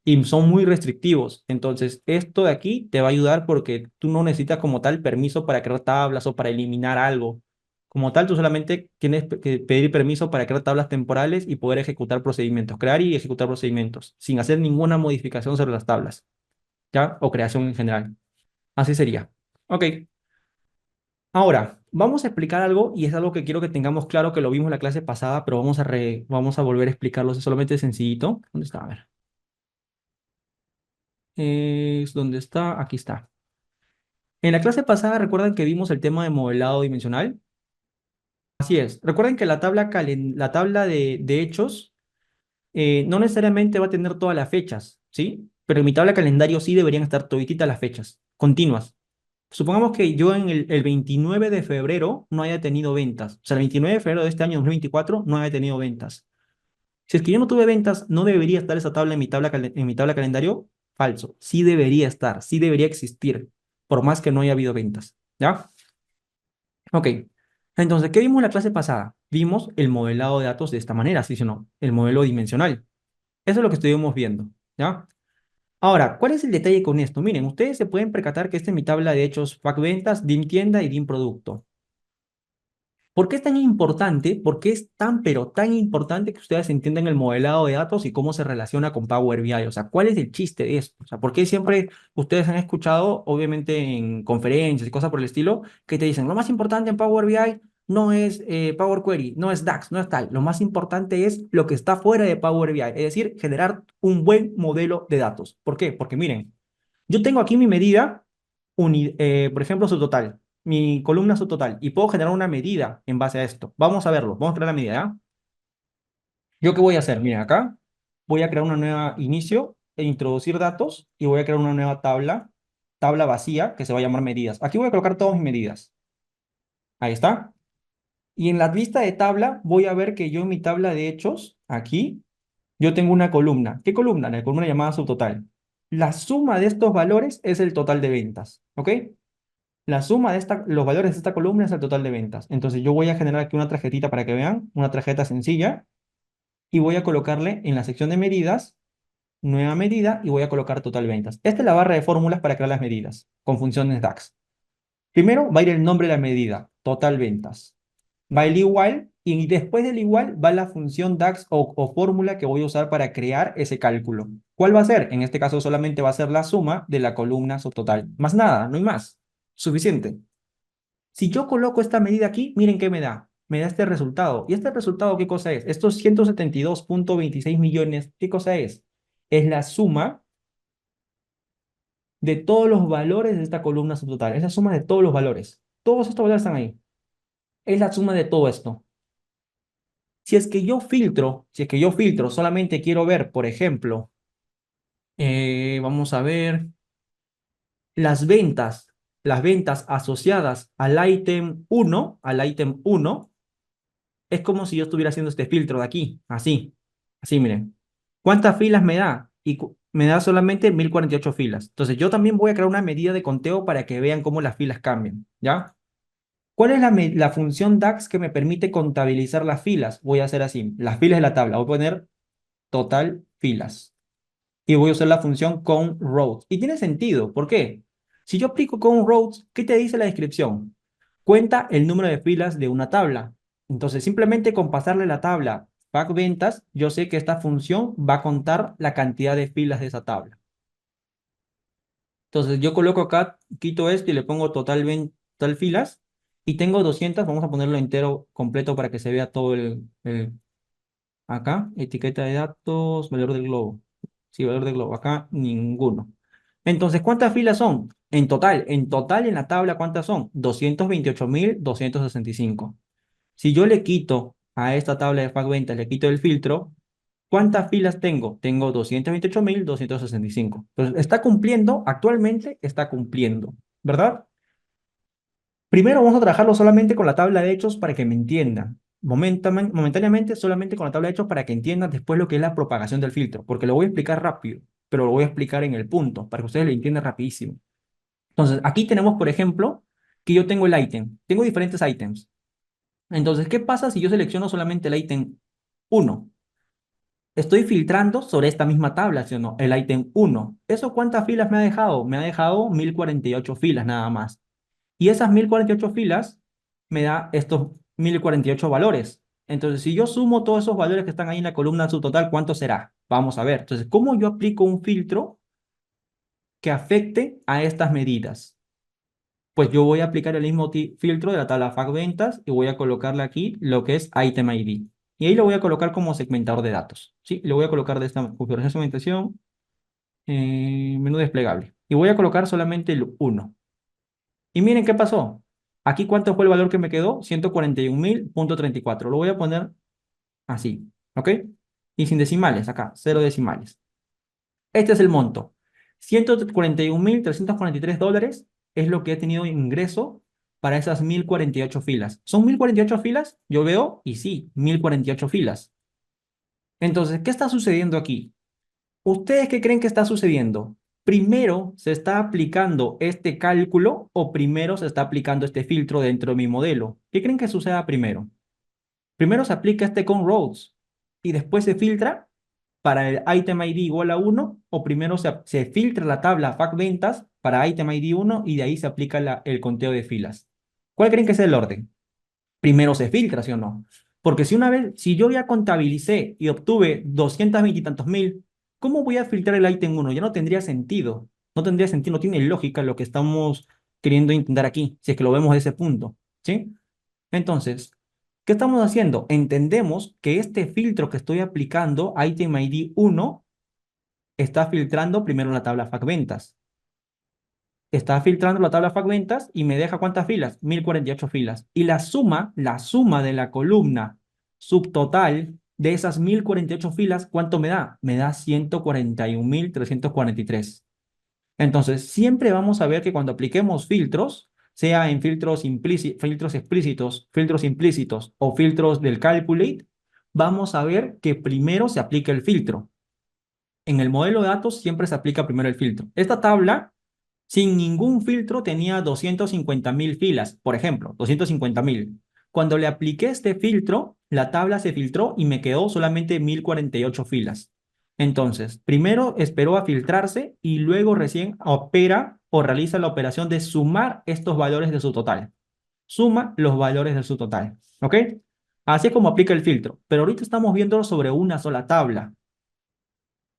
Speaker 1: y son muy restrictivos. Entonces, esto de aquí te va a ayudar porque tú no necesitas como tal permiso para crear tablas o para eliminar algo. Como tal, tú solamente tienes que pedir permiso para crear tablas temporales y poder ejecutar procedimientos, crear y ejecutar procedimientos, sin hacer ninguna modificación sobre las tablas, ¿ya? O creación en general. Así sería. Ok. Ahora, vamos a explicar algo y es algo que quiero que tengamos claro que lo vimos en la clase pasada, pero vamos a volver a explicarlo, es solamente sencillito. ¿Dónde está? A ver. ¿Dónde está? Aquí está. En la clase pasada, ¿recuerdan que vimos el tema de modelado dimensional? Así es. Recuerden que la tabla de hechos no necesariamente va a tener todas las fechas, ¿sí? Pero en mi tabla de calendario sí deberían estar todititas las fechas, continuas. Supongamos que yo en el 29 de febrero no haya tenido ventas. O sea, el 29 de febrero de este año 2024 no haya tenido ventas. Si es que yo no tuve ventas, ¿no debería estar esa tabla en mi tabla de calendario? Falso. Sí debería estar, sí debería existir, por más que no haya habido ventas. ¿Ya? Ok. Entonces, ¿qué vimos en la clase pasada? Vimos el modelado de datos de esta manera, ¿sí o no? El modelo dimensional. Eso es lo que estuvimos viendo, ¿ya? Ahora, ¿cuál es el detalle con esto? Miren, ustedes se pueden percatar que esta es mi tabla de hechos FAC ventas, DIM tienda y DIM producto. ¿Por qué es tan importante? ¿Por qué es tan, pero tan importante que ustedes entiendan el modelado de datos y cómo se relaciona con Power BI? O sea, ¿cuál es el chiste de esto? O sea, ¿por qué siempre ustedes han escuchado, obviamente en conferencias y cosas por el estilo, que te dicen, lo más importante en Power BI no es Power Query, no es DAX, no es tal. Lo más importante es lo que está fuera de Power BI, es decir, generar un buen modelo de datos. ¿Por qué? Porque miren, yo tengo aquí mi medida, por ejemplo, su total, mi columna subtotal, y puedo generar una medida en base a esto. Vamos a verlo, vamos a crear la medida, ¿ya? ¿Yo qué voy a hacer? Miren, acá voy a crear una nueva inicio e introducir datos y voy a crear una nueva tabla vacía que se va a llamar medidas. Aquí voy a colocar todas mis medidas. Ahí está. Y en la lista de tabla voy a ver que yo en mi tabla de hechos, aquí, yo tengo una columna. ¿Qué columna? La columna llamada subtotal. La suma de estos valores es el total de ventas, ¿ok? La suma de los valores de esta columna es el total de ventas. Entonces yo voy a generar aquí una tarjetita para que vean, una tarjeta sencilla, y voy a colocarle en la sección de medidas, nueva medida, y voy a colocar total ventas. Esta es la barra de fórmulas para crear las medidas, con funciones DAX. Primero va a ir el nombre de la medida, total ventas. Va el igual, y después del igual va la función DAX o fórmula que voy a usar para crear ese cálculo. ¿Cuál va a ser? En este caso solamente va a ser la suma de la columna subtotal. Más nada, no hay más. Suficiente. Si yo coloco esta medida aquí, miren qué me da. Me da este resultado. ¿Y este resultado qué cosa es? Estos 172,26 millones, ¿qué cosa es? Es la suma de todos los valores de esta columna subtotal. Es la suma de todos los valores. Todos estos valores están ahí. Es la suma de todo esto. Si es que yo filtro, solamente quiero ver, por ejemplo, vamos a ver las ventas asociadas al ítem uno, es como si yo estuviera haciendo este filtro de aquí, así, miren. ¿Cuántas filas me da? Me da solamente 1048 filas. Entonces yo también voy a crear una medida de conteo para que vean cómo las filas cambian, ¿ya? ¿Cuál es la función DAX que me permite contabilizar las filas? Voy a hacer así, las filas de la tabla. Voy a poner total filas. Y voy a usar la función countRows. Y tiene sentido, ¿por qué? Si yo aplico countRows, ¿qué te dice la descripción? Cuenta el número de filas de una tabla. Entonces, simplemente con pasarle la tabla fac ventas, yo sé que esta función va a contar la cantidad de filas de esa tabla. Entonces, yo coloco acá, quito esto y le pongo total filas. Y tengo 200, vamos a ponerlo entero completo para que se vea todo acá, etiqueta de datos, valor del globo. Sí, valor del globo. Acá ninguno. Entonces, ¿cuántas filas son? En total en la tabla, ¿cuántas son? 228,265. Si yo le quito a esta tabla de FAC ventas, le quito el filtro, ¿cuántas filas tengo? Tengo 228,265. Entonces, está cumpliendo, actualmente está cumpliendo, ¿verdad? Primero vamos a trabajarlo solamente con la tabla de hechos para que me entiendan. Momentáneamente solamente con la tabla de hechos para que entiendan después lo que es la propagación del filtro, porque lo voy a explicar rápido, pero lo voy a explicar en el punto, para que ustedes lo entiendan rapidísimo. Entonces, aquí tenemos, por ejemplo, que yo tengo el ítem. Tengo diferentes ítems. Entonces, ¿qué pasa si yo selecciono solamente el ítem uno? Estoy filtrando sobre esta misma tabla, ¿sí o no? El ítem uno. ¿Eso cuántas filas me ha dejado? Me ha dejado 1048 filas nada más. Y esas 1048 filas me da estos 1048 valores. Entonces, si yo sumo todos esos valores que están ahí en la columna subtotal, ¿cuánto será? Vamos a ver. Entonces, ¿cómo yo aplico un filtro que afecte a estas medidas? Pues yo voy a aplicar el mismo filtro de la tabla FAC ventas y voy a colocarle aquí lo que es Item ID. Y ahí lo voy a colocar como segmentador de datos. ¿Sí? Le voy a colocar de esta configuración de segmentación, menú desplegable. Y voy a colocar solamente el uno. Y miren qué pasó. Aquí cuánto fue el valor que me quedó, 141,000,34. Lo voy a poner así, ¿ok? Y sin decimales, acá, cero decimales. Este es el monto. $141,343 es lo que he tenido ingreso para esas 1048 filas. ¿Son 1048 filas? Yo veo, y sí, 1048 filas. Entonces, ¿qué está sucediendo aquí? ¿Ustedes qué creen que está sucediendo? ¿Primero se está aplicando este cálculo o primero se está aplicando este filtro dentro de mi modelo? ¿Qué creen que suceda primero? Primero se aplica este con rows y después se filtra para el item ID igual a uno, o primero se filtra la tabla FAC ventas para item ID uno y de ahí se aplica el conteo de filas. ¿Cuál creen que es el orden? primero se filtra, ¿sí o no? Porque si una vez, si yo ya contabilicé y obtuve 220 y tantos mil, ¿cómo voy a filtrar el ítem uno? Ya no tendría sentido. No tendría sentido, no tiene lógica lo que estamos queriendo intentar aquí, si es que lo vemos de ese punto, ¿sí? Entonces, ¿qué estamos haciendo? Entendemos que este filtro que estoy aplicando, item ID uno está filtrando primero la tabla FACventas. Está filtrando la tabla FACventas y me deja ¿cuántas filas? 1048 filas. Y la suma de la columna subtotal de esas 1048 filas, ¿cuánto me da? Me da 141.343. Entonces, siempre vamos a ver que cuando apliquemos filtros, sea en filtros explícitos, filtros implícitos o filtros del calculate, vamos a ver que primero se aplica el filtro. En el modelo de datos siempre se aplica primero el filtro. Esta tabla, sin ningún filtro, tenía 250.000 filas, por ejemplo, 250.000. Cuando le apliqué este filtro, la tabla se filtró y me quedó solamente 1048 filas. Entonces, primero esperó a filtrarse y luego recién opera o realiza la operación de sumar estos valores de su total. Suma los valores de su total. ¿Ok? Así es como aplica el filtro. Pero ahorita estamos viendo sobre una sola tabla.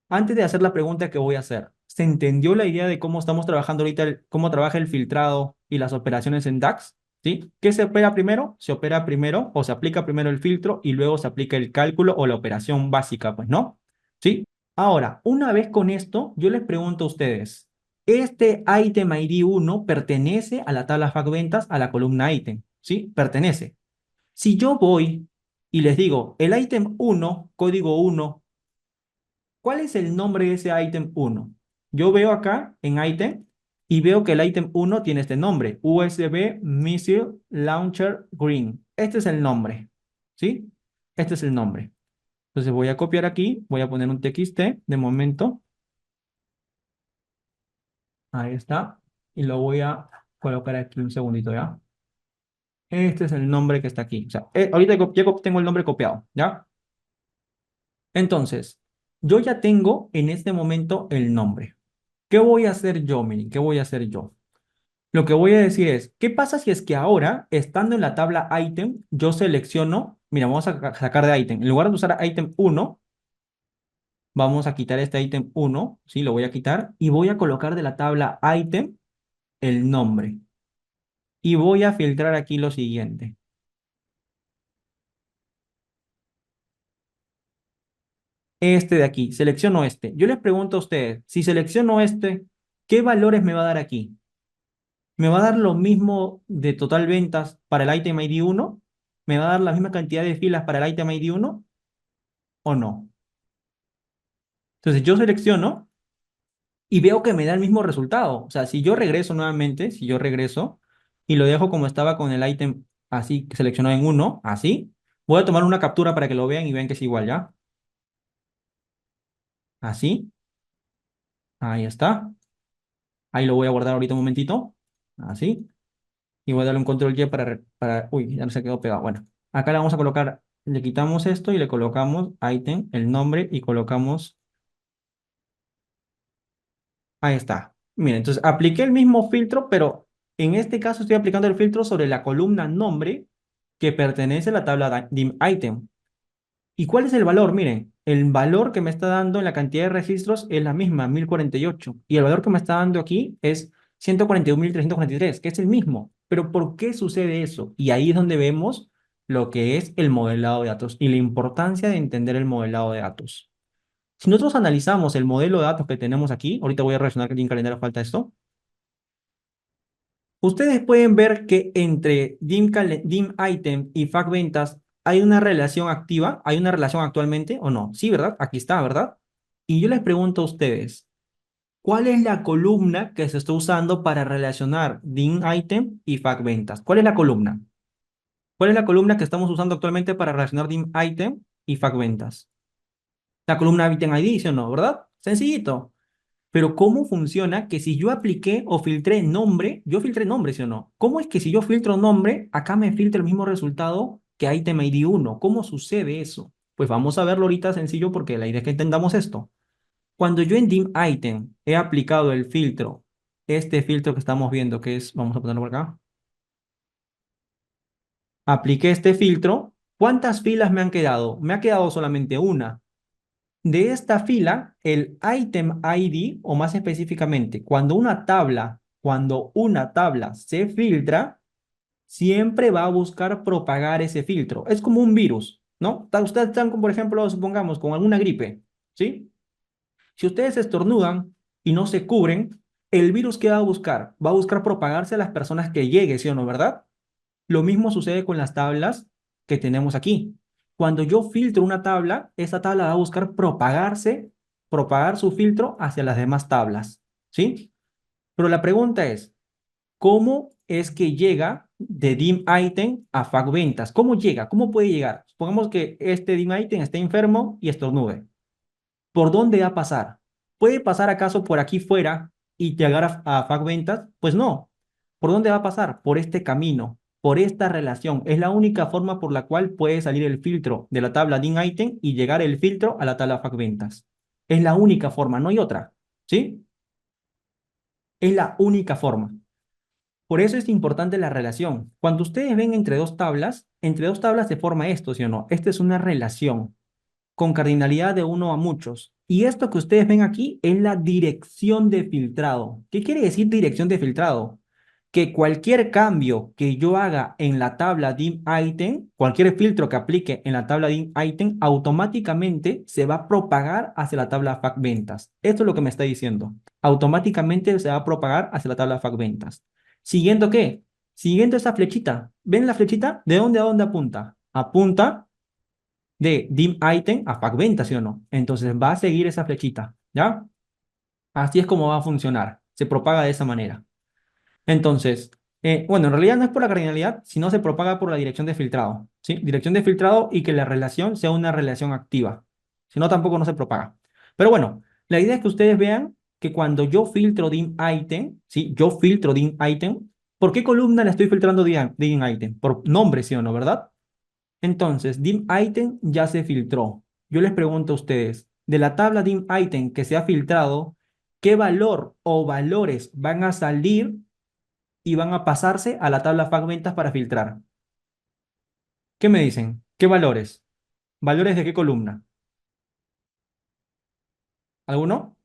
Speaker 1: Antes de hacer la pregunta que voy a hacer, ¿se entendió la idea de cómo estamos trabajando ahorita, cómo trabaja el filtrado y las operaciones en DAX? ¿Sí? ¿Qué se opera primero? Se opera primero o se aplica primero el filtro y luego se aplica el cálculo o la operación básica, pues, ¿no? ¿Sí? Ahora, una vez con esto, yo les pregunto a ustedes, ¿este item ID uno pertenece a la tabla FACventas, a la columna item? ¿Sí? Pertenece. Si yo voy y les digo, el item uno, código uno, ¿cuál es el nombre de ese ítem uno? Yo veo acá en ítem y veo que el ítem uno tiene este nombre, USB Missile Launcher Green. Este es el nombre, ¿sí? Este es el nombre. Entonces voy a copiar aquí, voy a poner un TXT de momento. Ahí está. Y lo voy a colocar aquí un segundito, ¿ya? Este es el nombre que está aquí. O sea, ahorita ya tengo el nombre copiado, ¿ya? Entonces, yo ya tengo en este momento el nombre. ¿Qué voy a hacer yo, miren? ¿Qué voy a hacer yo? Lo que voy a decir es, ¿qué pasa si es que ahora, estando en la tabla item, yo selecciono, mira, vamos a sacar de item, en lugar de usar item uno, vamos a quitar este item uno, ¿sí? Lo voy a quitar y voy a colocar de la tabla item el nombre. Y voy a filtrar aquí lo siguiente. Este de aquí, selecciono este. Yo les pregunto a ustedes, si selecciono este, ¿qué valores me va a dar aquí? ¿Me va a dar lo mismo de total ventas para el item ID uno? ¿Me va a dar la misma cantidad de filas para el item ID uno o no? Entonces yo selecciono y veo que me da el mismo resultado. O sea, si yo regreso nuevamente, si yo regreso y lo dejo como estaba con el item así, que seleccionado en uno, así, voy a tomar una captura para que lo vean y vean que es igual, ¿ya? Así, ahí está. Ahí lo voy a guardar ahorita un momentito. Así. Y voy a darle un control Y uy, ya no se quedó pegado. Bueno, acá le vamos a colocar, le quitamos esto y le colocamos item, el nombre y colocamos, ahí está. Miren, entonces apliqué el mismo filtro, pero en este caso estoy aplicando el filtro sobre la columna nombre que pertenece a la tabla dim item. ¿Y cuál es el valor? Miren, el valor que me está dando en la cantidad de registros es la misma, 1048. Y el valor que me está dando aquí es 141.343, que es el mismo. Pero ¿por qué sucede eso? Y ahí es donde vemos lo que es el modelado de datos y la importancia de entender el modelado de datos. Si nosotros analizamos el modelo de datos que tenemos aquí, ahorita voy a relacionar que en calendario falta esto. Ustedes pueden ver que entre dim item y FACventas hay una relación activa, hay una relación actualmente o no. Sí, ¿verdad? Aquí está, ¿verdad? Y yo les pregunto a ustedes, ¿cuál es la columna que se está usando para relacionar dim item y FACventas? ¿Cuál es la columna? ¿Cuál es la columna que estamos usando actualmente para relacionar dim item y FACventas? La columna item ID, ¿sí o no? ¿Verdad? Sencillito. Pero ¿cómo funciona que si yo apliqué o filtré nombre, yo filtré nombre, ¿sí o no? ¿Cómo es que si yo filtro nombre, acá me filtra el mismo resultado que item ID uno? ¿Cómo sucede eso? Pues vamos a verlo ahorita sencillo porque la idea es que entendamos esto. Cuando yo en dim item he aplicado el filtro, este filtro que estamos viendo, que es, vamos a ponerlo por acá, Apliqué este filtro. ¿Cuántas filas me han quedado? Me ha quedado solamente una. De esta fila, el item ID, o más específicamente, cuando una tabla se filtra, siempre va a buscar propagar ese filtro. Es como un virus, ¿no? Ustedes están, por ejemplo, supongamos, con alguna gripe, ¿sí? Si ustedes estornudan y no se cubren, el virus ¿qué va a buscar? Va a buscar propagarse a las personas que llegue, ¿sí o no, verdad? Lo mismo sucede con las tablas que tenemos aquí. Cuando yo filtro una tabla, esa tabla va a buscar propagarse, propagar su filtro hacia las demás tablas, ¿sí? Pero la pregunta es, ¿cómo es que llega de dim item a fac ventas? ¿Cómo llega? ¿Cómo puede llegar? Supongamos que este dim item está enfermo y estornude. ¿Por dónde va a pasar? ¿Puede pasar acaso por aquí fuera y llegar a fac ventas? Pues no. ¿Por dónde va a pasar? Por este camino, por esta relación. Es la única forma por la cual puede salir el filtro de la tabla dim item y llegar el filtro a la tabla fac ventas. Es la única forma, no hay otra. ¿Sí? Es la única forma. Por eso es importante la relación. Cuando ustedes ven entre dos tablas se forma esto, ¿sí o no? Esta es una relación con cardinalidad de uno a muchos. Y esto que ustedes ven aquí es la dirección de filtrado. ¿Qué quiere decir dirección de filtrado? Que cualquier cambio que yo haga en la tabla dim item, cualquier filtro que aplique en la tabla dim item, automáticamente se va a propagar hacia la tabla fac ventas. Esto es lo que me está diciendo. Automáticamente se va a propagar hacia la tabla fac ventas. ¿Siguiendo qué? Siguiendo esa flechita. ¿Ven la flechita? ¿De dónde a dónde apunta? Apunta de dim item a fac venta, ¿sí o no? Entonces va a seguir esa flechita, ¿ya? Así es como va a funcionar. Se propaga de esa manera. Entonces, bueno, en realidad no es por la cardinalidad, sino se propaga por la dirección de filtrado, ¿sí? Dirección de filtrado y que la relación sea una relación activa. Si no, tampoco no se propaga. Pero bueno, la idea es que ustedes vean que cuando yo filtro dim item, ¿sí? Yo filtro dim item, ¿por qué columna le estoy filtrando dim item? Por nombre, ¿sí o no, verdad? Entonces, dim item ya se filtró. Yo les pregunto a ustedes, de la tabla dim item que se ha filtrado, ¿qué valor o valores van a salir y van a pasarse a la tabla fac ventas para filtrar? ¿Qué me dicen? ¿Qué valores? ¿Valores de qué columna? ¿Alguno?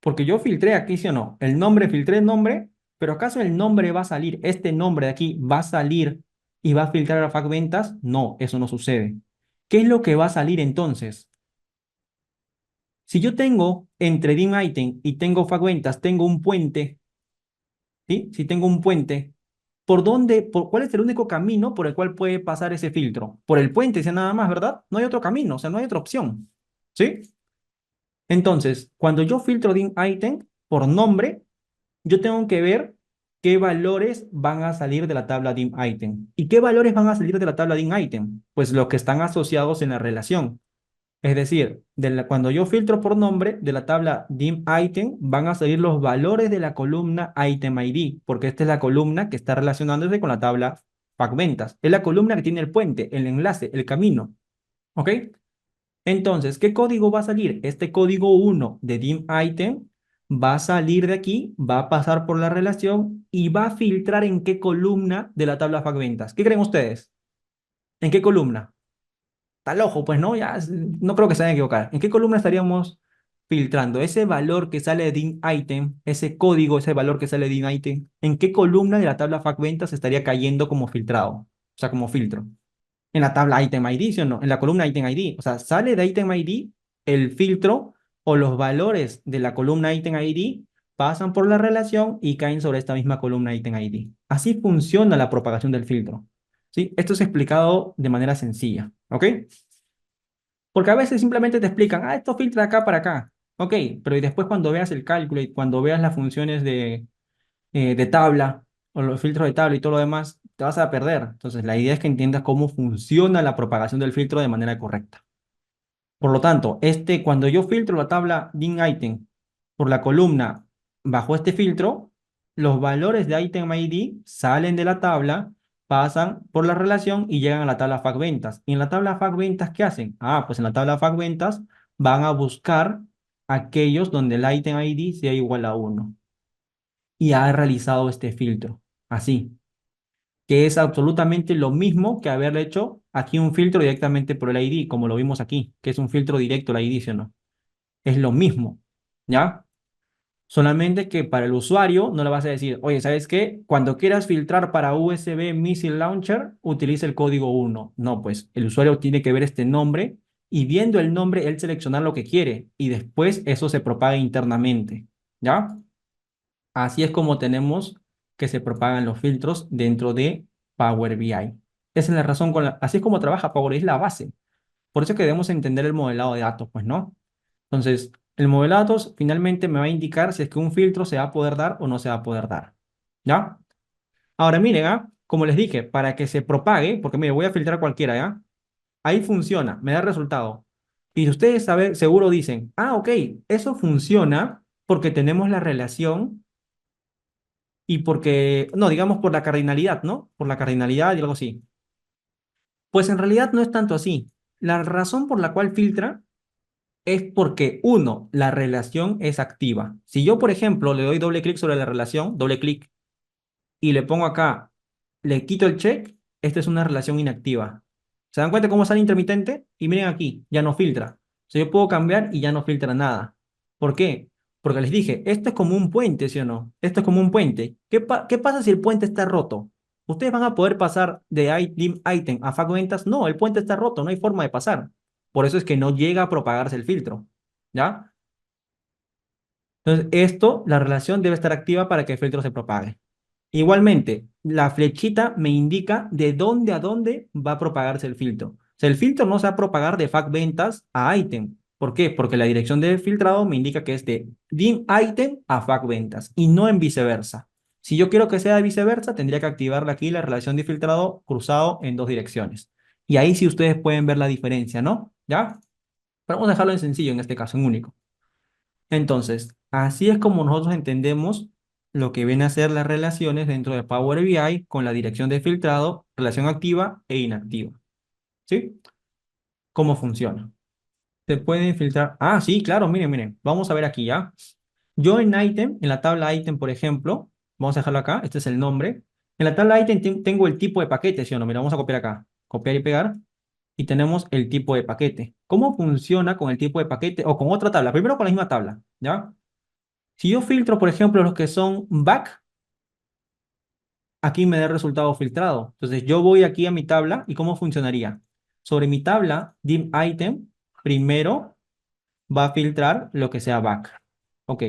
Speaker 1: Porque yo filtré aquí, ¿sí o no? Filtré el nombre, pero ¿acaso el nombre va a salir, este nombre de aquí va a salir y va a filtrar a fac ventas? No, eso no sucede. ¿Qué es lo que va a salir entonces? Si yo tengo entre dim item y tengo facventas, tengo un puente, ¿sí? Si tengo un puente, ¿cuál es el único camino por el cual puede pasar ese filtro? Por el puente, sea nada más, ¿verdad? No hay otro camino, o sea, no hay otra opción, ¿sí? Entonces, cuando yo filtro dim item por nombre, yo tengo que ver qué valores van a salir de la tabla dim item. ¿Y qué valores van a salir de la tabla dim item? Pues los que están asociados en la relación. Es decir, cuando yo filtro por nombre de la tabla dim item, van a salir los valores de la columna item ID, porque esta es la columna que está relacionándose con la tabla fac ventas. Es la columna que tiene el puente, el enlace, el camino. ¿Ok? Entonces, ¿qué código va a salir? Este código uno de dim item va a salir de aquí, va a pasar por la relación y va a filtrar en qué columna de la tabla fac ventas. ¿Qué creen ustedes? ¿En qué columna? Tal ojo, pues no, no creo que se vayan a equivocar. ¿En qué columna estaríamos filtrando? Ese valor que sale de DIN item, ese código, ese valor que sale de DIN item, ¿en qué columna de la tabla fac ventas estaría cayendo como filtrado? O sea, como filtro. En la tabla item ID, ¿sí o no? En la columna item ID. O sea, sale de item ID el filtro o los valores de la columna item ID pasan por la relación y caen sobre esta misma columna item ID. Así funciona la propagación del filtro. ¿Sí? Esto es explicado de manera sencilla. ¿Ok? Porque a veces simplemente te explican, esto filtra de acá para acá. Ok, pero y después cuando veas el cálculo y cuando veas las funciones de tabla o los filtros de tabla y todo lo demás, te vas a perder. Entonces, la idea es que entiendas cómo funciona la propagación del filtro de manera correcta. Por lo tanto, cuando yo filtro la tabla dim item por la columna bajo este filtro, los valores de item ID salen de la tabla, pasan por la relación y llegan a la tabla fac ventas. ¿Y en la tabla fac ventas qué hacen? Pues en la tabla fac ventas van a buscar aquellos donde el item ID sea igual a uno y ha realizado este filtro. Así. que es absolutamente lo mismo que haber hecho aquí un filtro directamente por el ID, como lo vimos aquí, que es un filtro directo el ID, ¿sí o no? Es lo mismo, ¿ya? Solamente que para el usuario no le vas a decir, oye, ¿sabes qué? Cuando quieras filtrar para USB Missile Launcher, utiliza el código 1. No, pues el usuario tiene que ver este nombre y viendo el nombre, él seleccionar lo que quiere y después eso se propaga internamente, ¿ya? Así es como tenemos que se propagan los filtros dentro de Power BI. Esa es la razón así es como trabaja Power BI, es la base. Por eso es que debemos entender el modelado de datos, pues, ¿no? Entonces, el modelado de datos finalmente me va a indicar si es que un filtro se va a poder dar o no se va a poder dar. ¿Ya? Ahora, miren, ¿ah? Como les dije, para que se propague, porque mire, voy a filtrar cualquiera, ¿ya? Ahí funciona, me da resultado. Y ustedes seguro dicen, ah, ok, eso funciona porque tenemos la relación y porque, no, digamos por la cardinalidad, ¿no? Por la cardinalidad y algo así. Pues en realidad no es tanto así. La razón por la cual filtra es porque, uno, la relación es activa. Si yo, por ejemplo, le doy doble clic sobre la relación, doble clic, y le pongo acá, le quito el check, esta es una relación inactiva. ¿Se dan cuenta cómo sale intermitente? Y miren aquí, ya no filtra. O sea, yo puedo cambiar y ya no filtra nada. ¿Por qué? Porque les dije, esto es como un puente, ¿sí o no? Esto es como un puente. ¿Qué pasa si el puente está roto? ¿Ustedes van a poder pasar de dim item a FAQ ventas? No, el puente está roto, no hay forma de pasar. Por eso es que no llega a propagarse el filtro. ¿Ya? Entonces, la relación debe estar activa para que el filtro se propague. Igualmente, la flechita me indica de dónde a dónde va a propagarse el filtro. O sea, el filtro no se va a propagar de FAQ ventas a item. ¿Por qué? Porque la dirección del filtrado me indica que es de dim item a FAQ ventas y no en viceversa. Si yo quiero que sea de viceversa, tendría que activarle aquí la relación de filtrado cruzado en dos direcciones. Y ahí sí ustedes pueden ver la diferencia, ¿no? ¿Ya? Pero vamos a dejarlo en sencillo en este caso, en único. Entonces, así es como nosotros entendemos lo que vienen a ser las relaciones dentro de Power BI con la dirección de filtrado, relación activa e inactiva. ¿Sí? ¿Cómo funciona? Se pueden filtrar. Ah, sí, claro, miren, miren. Vamos a ver aquí ya. Yo en item, en la tabla item, por ejemplo, vamos a dejarlo acá, este es el nombre. En la tabla item tengo el tipo de paquete, ¿sí o no? Mira, vamos a copiar acá. Copiar y pegar. Y tenemos el tipo de paquete. ¿Cómo funciona con el tipo de paquete o con otra tabla? Primero con la misma tabla, ¿ya? Si yo filtro, por ejemplo, los que son back, aquí me da el resultado filtrado. Entonces yo voy aquí a mi tabla y ¿cómo funcionaría? Sobre mi tabla, dim item, primero va a filtrar lo que sea back. Ok.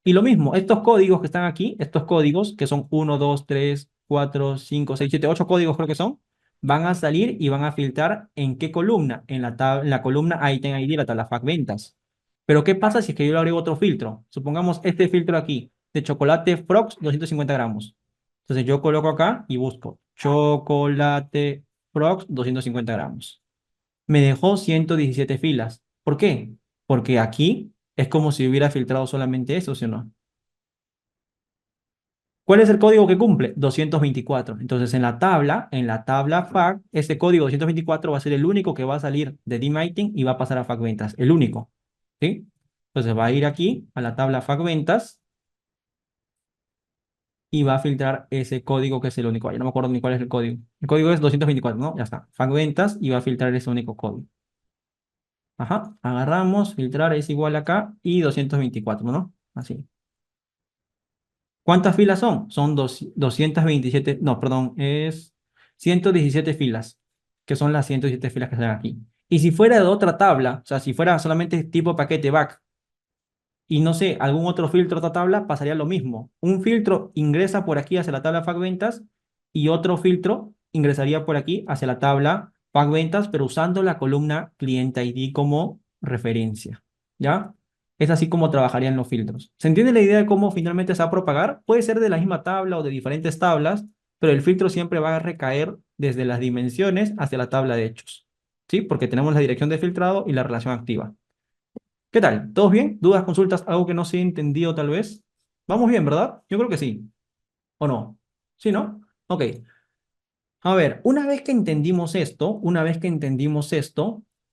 Speaker 1: Y lo mismo, estos códigos que están aquí, estos códigos que son 1, 2, 3, 4, 5, 6, 7, 8 códigos creo que son, van a salir y van a filtrar en qué columna, en la columna item ID, la tabla FAQ ventas. Pero ¿qué pasa si es que yo le agrego otro filtro? Supongamos este filtro aquí, de chocolate Frogs 250 gramos. Entonces yo coloco acá y busco chocolate Frogs 250 gramos. Me dejó 117 filas. ¿Por qué? Porque aquí es como si hubiera filtrado solamente eso, ¿sí o no? ¿Cuál es el código que cumple? 224. Entonces, en la tabla FAQ, ese código 224 va a ser el único que va a salir de DMiting y va a pasar a FAQ ventas. El único. ¿Sí? Entonces, va a ir aquí a la tabla FAQ ventas y va a filtrar ese código que es el único. Ya no me acuerdo ni cuál es el código. El código es 224, ¿no? Ya está. FAQ ventas y va a filtrar ese único código. Ajá. Agarramos, filtrar es igual acá y 224, ¿no? Así. ¿Cuántas filas son? Son 227, no, perdón, es 117 filas, que son las 117 filas que están aquí. Y si fuera de otra tabla, o sea, si fuera solamente tipo paquete back y no sé, algún otro filtro, otra tabla, pasaría lo mismo. Un filtro ingresa por aquí hacia la tabla FAQ ventas y otro filtro ingresaría por aquí hacia la tabla FAQ ventas, pero usando la columna cliente ID como referencia. ¿Ya? Es así como trabajarían los filtros. ¿Se entiende la idea de cómo finalmente se va a propagar? Puede ser de la misma tabla o de diferentes tablas, pero el filtro siempre va a recaer desde las dimensiones hacia la tabla de hechos. ¿Sí? Porque tenemos la dirección de filtrado y la relación activa. ¿Qué tal? ¿Todos bien? ¿Dudas, consultas? ¿Algo que no se ha entendido tal vez? Vamos bien, ¿verdad? Yo creo que sí. ¿O no? ¿Sí, no? Ok. A ver, una vez que entendimos esto,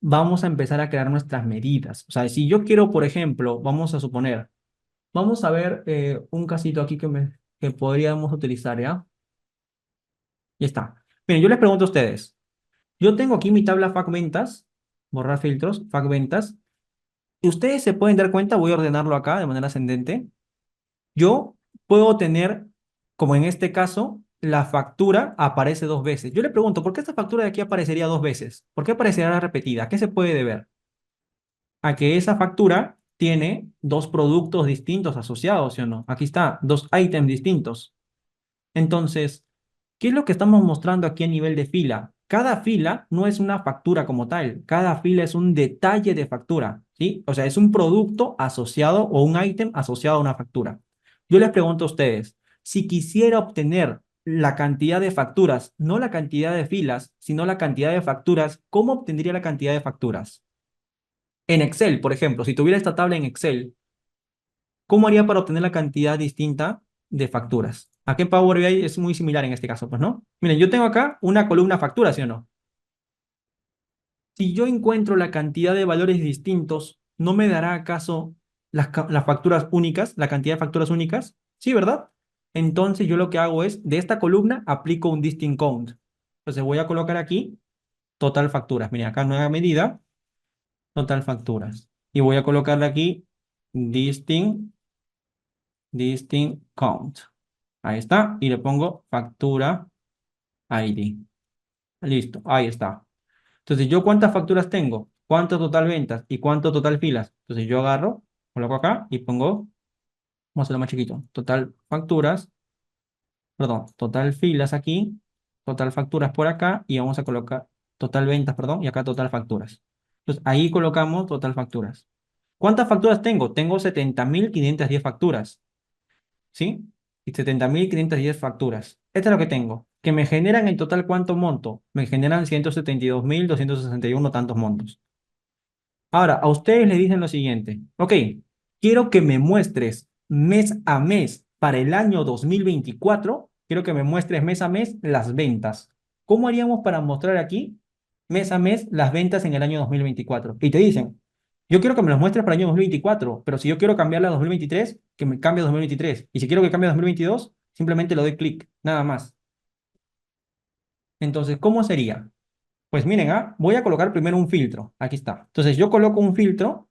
Speaker 1: vamos a empezar a crear nuestras medidas. O sea, si yo quiero, por ejemplo, vamos a suponer, vamos a ver un casito aquí que podríamos utilizar, ¿ya? Y está. Miren, yo les pregunto a ustedes. Yo tengo aquí mi tabla FAQ ventas, borrar filtros, FAQ ventas. Y ustedes se pueden dar cuenta, voy a ordenarlo acá de manera ascendente. Yo puedo tener, como en este caso, la factura aparece dos veces. Yo le pregunto, ¿por qué esta factura de aquí aparecería dos veces? ¿Por qué aparecería repetida? ¿A qué se puede deber? A que esa factura tiene dos productos distintos asociados, ¿sí o no? Aquí está, dos ítems distintos. Entonces, ¿qué es lo que estamos mostrando aquí a nivel de fila? Cada fila no es una factura como tal, cada fila es un detalle de factura, ¿sí? O sea, es un producto asociado o un ítem asociado a una factura. Yo les pregunto a ustedes, si quisiera obtener la cantidad de facturas, no la cantidad de filas, sino la cantidad de facturas, ¿cómo obtendría la cantidad de facturas? En Excel, por ejemplo, si tuviera esta tabla en Excel, ¿cómo haría para obtener la cantidad distinta de facturas? Aquí en Power BI es muy similar en este caso, pues, ¿no? Miren, yo tengo acá una columna facturas, ¿sí o no? Si yo encuentro la cantidad de valores distintos, ¿no me dará acaso las facturas únicas, la cantidad de facturas únicas? Sí, ¿verdad? Entonces yo lo que hago es, de esta columna aplico un distinct count. Entonces voy a colocar aquí total facturas. Miren, acá nueva medida, total facturas. Y voy a colocarle aquí distinct, distinct count. Ahí está. Y le pongo factura ID. Listo. Ahí está. Entonces, ¿yo cuántas facturas tengo? ¿Cuánto total ventas? ¿Y cuánto total filas? Entonces, yo agarro, coloco acá y pongo, vamos a hacerlo más chiquito. Total facturas, perdón, total filas aquí, total facturas por acá y vamos a colocar total ventas, perdón, y acá total facturas. Entonces, ahí colocamos total facturas. ¿Cuántas facturas tengo? Tengo 70.510 facturas. ¿Sí? Y 70.510 facturas. Esto es lo que tengo. Que me generan en total ¿cuánto monto? Me generan 172.261 tantos montos. Ahora, a ustedes les dicen lo siguiente. Ok, quiero que me muestres mes a mes para el año 2024. Quiero que me muestres mes a mes las ventas. ¿Cómo haríamos para mostrar aquí mes a mes las ventas en el año 2024? Y te dicen, yo quiero que me los muestres para el año 2024, pero si yo quiero cambiarla a 2023, que me cambie a 2023. Y si quiero que cambie a 2022, simplemente le doy clic, nada más. Entonces, ¿cómo sería? Pues miren, voy a colocar primero un filtro. Aquí está. Entonces, yo coloco un filtro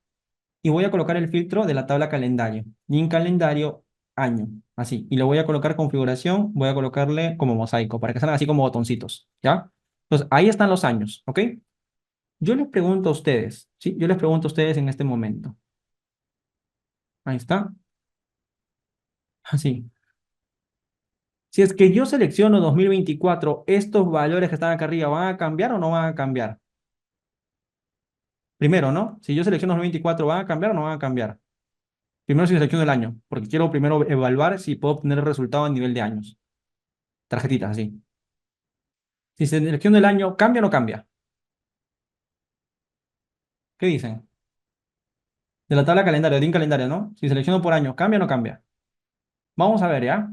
Speaker 1: y voy a colocar el filtro de la tabla calendario. Y en calendario, año. Así. Y le voy a colocar configuración, voy a colocarle como mosaico, para que salgan así como botoncitos. ¿Ya? Entonces, ahí están los años, ¿ok? Yo les pregunto a ustedes, ¿sí? Yo les pregunto a ustedes en este momento. Ahí está. Así. Si es que yo selecciono 2024, ¿estos valores que están acá arriba van a cambiar o no van a cambiar? Primero, ¿no? Si yo selecciono 2024, ¿van a cambiar o no van a cambiar? Primero si selecciono el año, porque quiero primero evaluar si puedo obtener el resultado a nivel de años. Tarjetitas, así. Si selecciono el año, ¿cambia o no cambia? ¿Qué dicen? De la tabla calendario, de un calendario, ¿no? Si selecciono por año, ¿cambia o no cambia? Vamos a ver, ¿ya?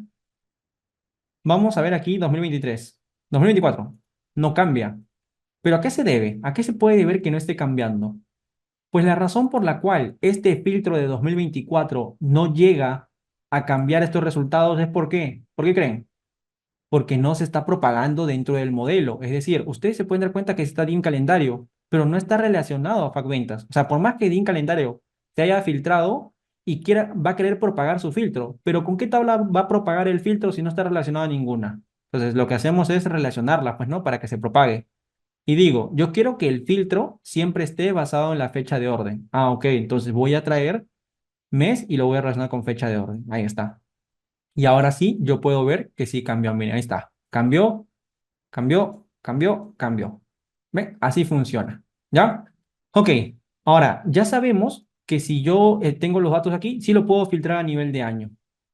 Speaker 1: Vamos a ver aquí 2023. 2024. No cambia. ¿Pero a qué se debe? ¿A qué se puede deber que no esté cambiando? Pues la razón por la cual este filtro de 2024 no llega a cambiar estos resultados es ¿por qué? ¿Por qué creen? Porque no se está propagando dentro del modelo. Es decir, ustedes se pueden dar cuenta que está DIN calendario, pero no está relacionado a FACventas. O sea, por más que DIN calendario se haya filtrado y quiera, va a querer propagar su filtro, pero ¿con qué tabla va a propagar el filtro si no está relacionado a ninguna? Entonces, lo que hacemos es relacionarla, pues, ¿no? Para que se propague. Y digo, yo quiero que el filtro siempre esté basado en la fecha de orden. Ah, ok, entonces voy a traer mes y lo voy a relacionar con fecha de orden. Ahí está. Y ahora sí, yo puedo ver que sí cambió. Miren, ahí está. Cambió, cambió, cambió, cambió. ¿Ven? Así funciona. ¿Ya? Ok. Ahora, ya sabemos que si yo tengo los datos aquí, sí lo puedo filtrar a nivel de año.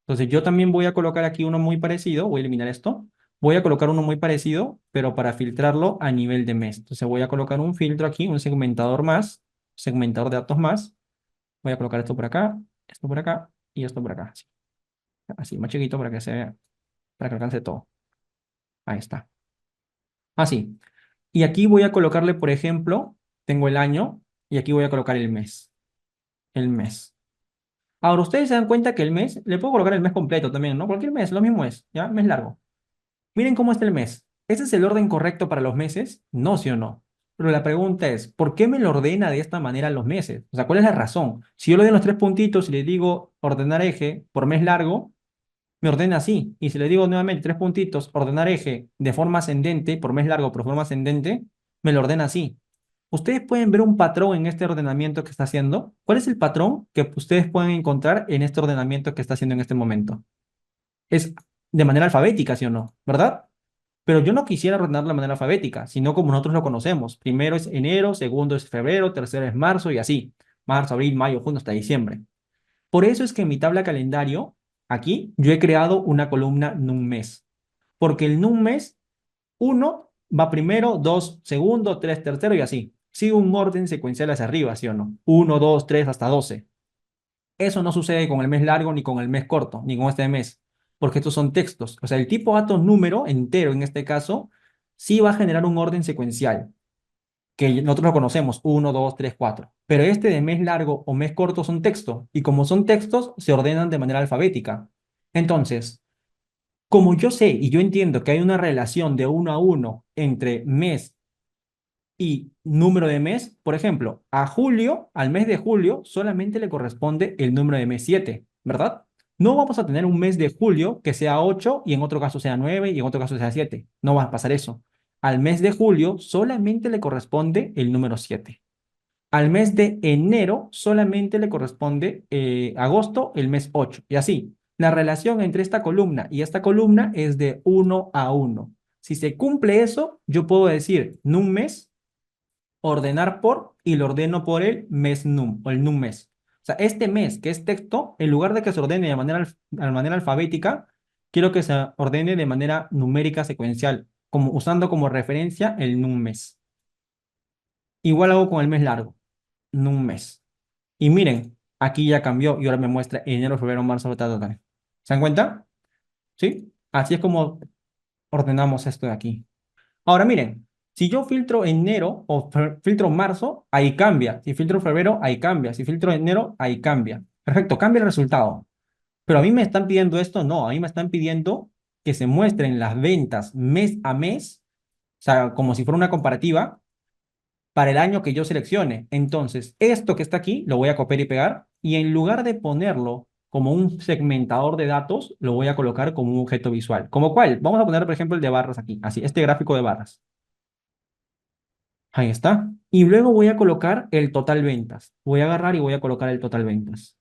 Speaker 1: Entonces, yo también voy a colocar aquí uno muy parecido. Voy a eliminar esto. Voy a colocar uno muy parecido, pero para filtrarlo a nivel de mes. Entonces, voy a colocar un filtro aquí, un segmentador más, segmentador de datos más. Voy a colocar esto por acá y esto por acá. Así, así, más chiquito para que se vea, para que alcance todo. Ahí está. Así. Y aquí voy a colocarle, por ejemplo, tengo el año y aquí voy a colocar el mes. El mes. Ahora, ustedes se dan cuenta que el mes, le puedo colocar el mes completo también, ¿no? Cualquier mes, lo mismo es, ¿ya? Mes largo. Miren cómo está el mes. ¿Ese es el orden correcto para los meses? No, sí o no. Pero la pregunta es, ¿por qué me lo ordena de esta manera los meses? O sea, ¿cuál es la razón? Si yo le doy los tres puntitos y le digo ordenar eje por mes largo, me ordena así. Y si le digo nuevamente tres puntitos, ordenar eje de forma ascendente, por mes largo, por forma ascendente, me lo ordena así. Ustedes pueden ver un patrón en este ordenamiento que está haciendo. ¿Cuál es el patrón que ustedes pueden encontrar en este ordenamiento que está haciendo en este momento? Es de manera alfabética, ¿sí o no? ¿Verdad? Pero yo no quisiera ordenarlo de manera alfabética, sino como nosotros lo conocemos. Primero es enero, segundo es febrero, tercero es marzo y así. Marzo, abril, mayo, junio hasta diciembre. Por eso es que en mi tabla calendario, aquí, yo he creado una columna num mes. Porque el num mes, uno va primero, dos segundo, tres tercero y así. Sigue un orden secuencial hacia arriba, ¿sí o no? Uno, dos, tres hasta 12. Eso no sucede con el mes largo, ni con el mes corto, ni con este mes, porque estos son textos. O sea, el tipo datos número entero, en este caso, sí va a generar un orden secuencial, que nosotros lo conocemos, uno 2 3 4. Pero este de mes largo o mes corto son textos, y como son textos, se ordenan de manera alfabética. Entonces, como yo sé y yo entiendo que hay una relación de uno a uno entre mes y número de mes, por ejemplo, a julio, al mes de julio, solamente le corresponde el número de mes 7, ¿verdad? No vamos a tener un mes de julio que sea 8 y en otro caso sea 9 y en otro caso sea 7. No va a pasar eso. Al mes de julio solamente le corresponde el número 7. Al mes de enero solamente le corresponde agosto, el mes 8. Y así, la relación entre esta columna y esta columna es de uno a uno. Si se cumple eso, yo puedo decir num mes ordenar por y lo ordeno por el mes num o el num mes. O sea, este mes que es texto, en lugar de que se ordene de manera alfabética, quiero que se ordene de manera numérica secuencial, como, usando como referencia el num mes. Igual hago con el mes largo, num mes. Y miren, aquí ya cambió y ahora me muestra enero, febrero, marzo, tal, tal, tal. ¿Se dan cuenta? ¿Sí? Así es como ordenamos esto de aquí. Ahora miren, si yo filtro enero o filtro marzo, ahí cambia. Si filtro febrero, ahí cambia. Si filtro enero, ahí cambia. Perfecto, cambia el resultado. Pero a mí me están pidiendo esto, no, a mí me están pidiendo que se muestren las ventas mes a mes, o sea, como si fuera una comparativa, para el año que yo seleccione. Entonces, esto que está aquí lo voy a copiar y pegar y en lugar de ponerlo como un segmentador de datos, lo voy a colocar como un objeto visual. ¿Como cuál? Vamos a poner, por ejemplo, el de barras aquí, así, este gráfico de barras. Ahí está. Y luego voy a colocar el total ventas. Voy a agarrar y voy a colocar el total ventas.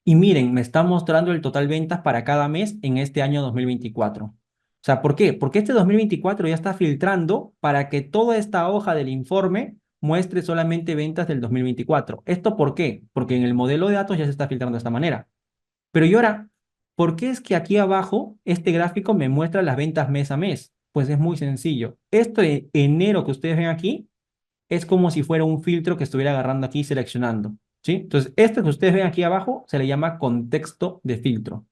Speaker 1: Y miren, me está mostrando el total ventas para cada mes en este año 2024. O sea, ¿por qué? Porque este 2024 ya está filtrando para que toda esta hoja del informe muestre solamente ventas del 2024. ¿Esto por qué? Porque en el modelo de datos ya se está filtrando de esta manera. Pero y ahora, ¿por qué es que aquí abajo este gráfico me muestra las ventas mes a mes? Pues es muy sencillo. Esto de enero que ustedes ven aquí es como si fuera un filtro que estuviera agarrando aquí y seleccionando, ¿sí? Entonces, esto que ustedes ven aquí abajo se le llama contexto de filtro.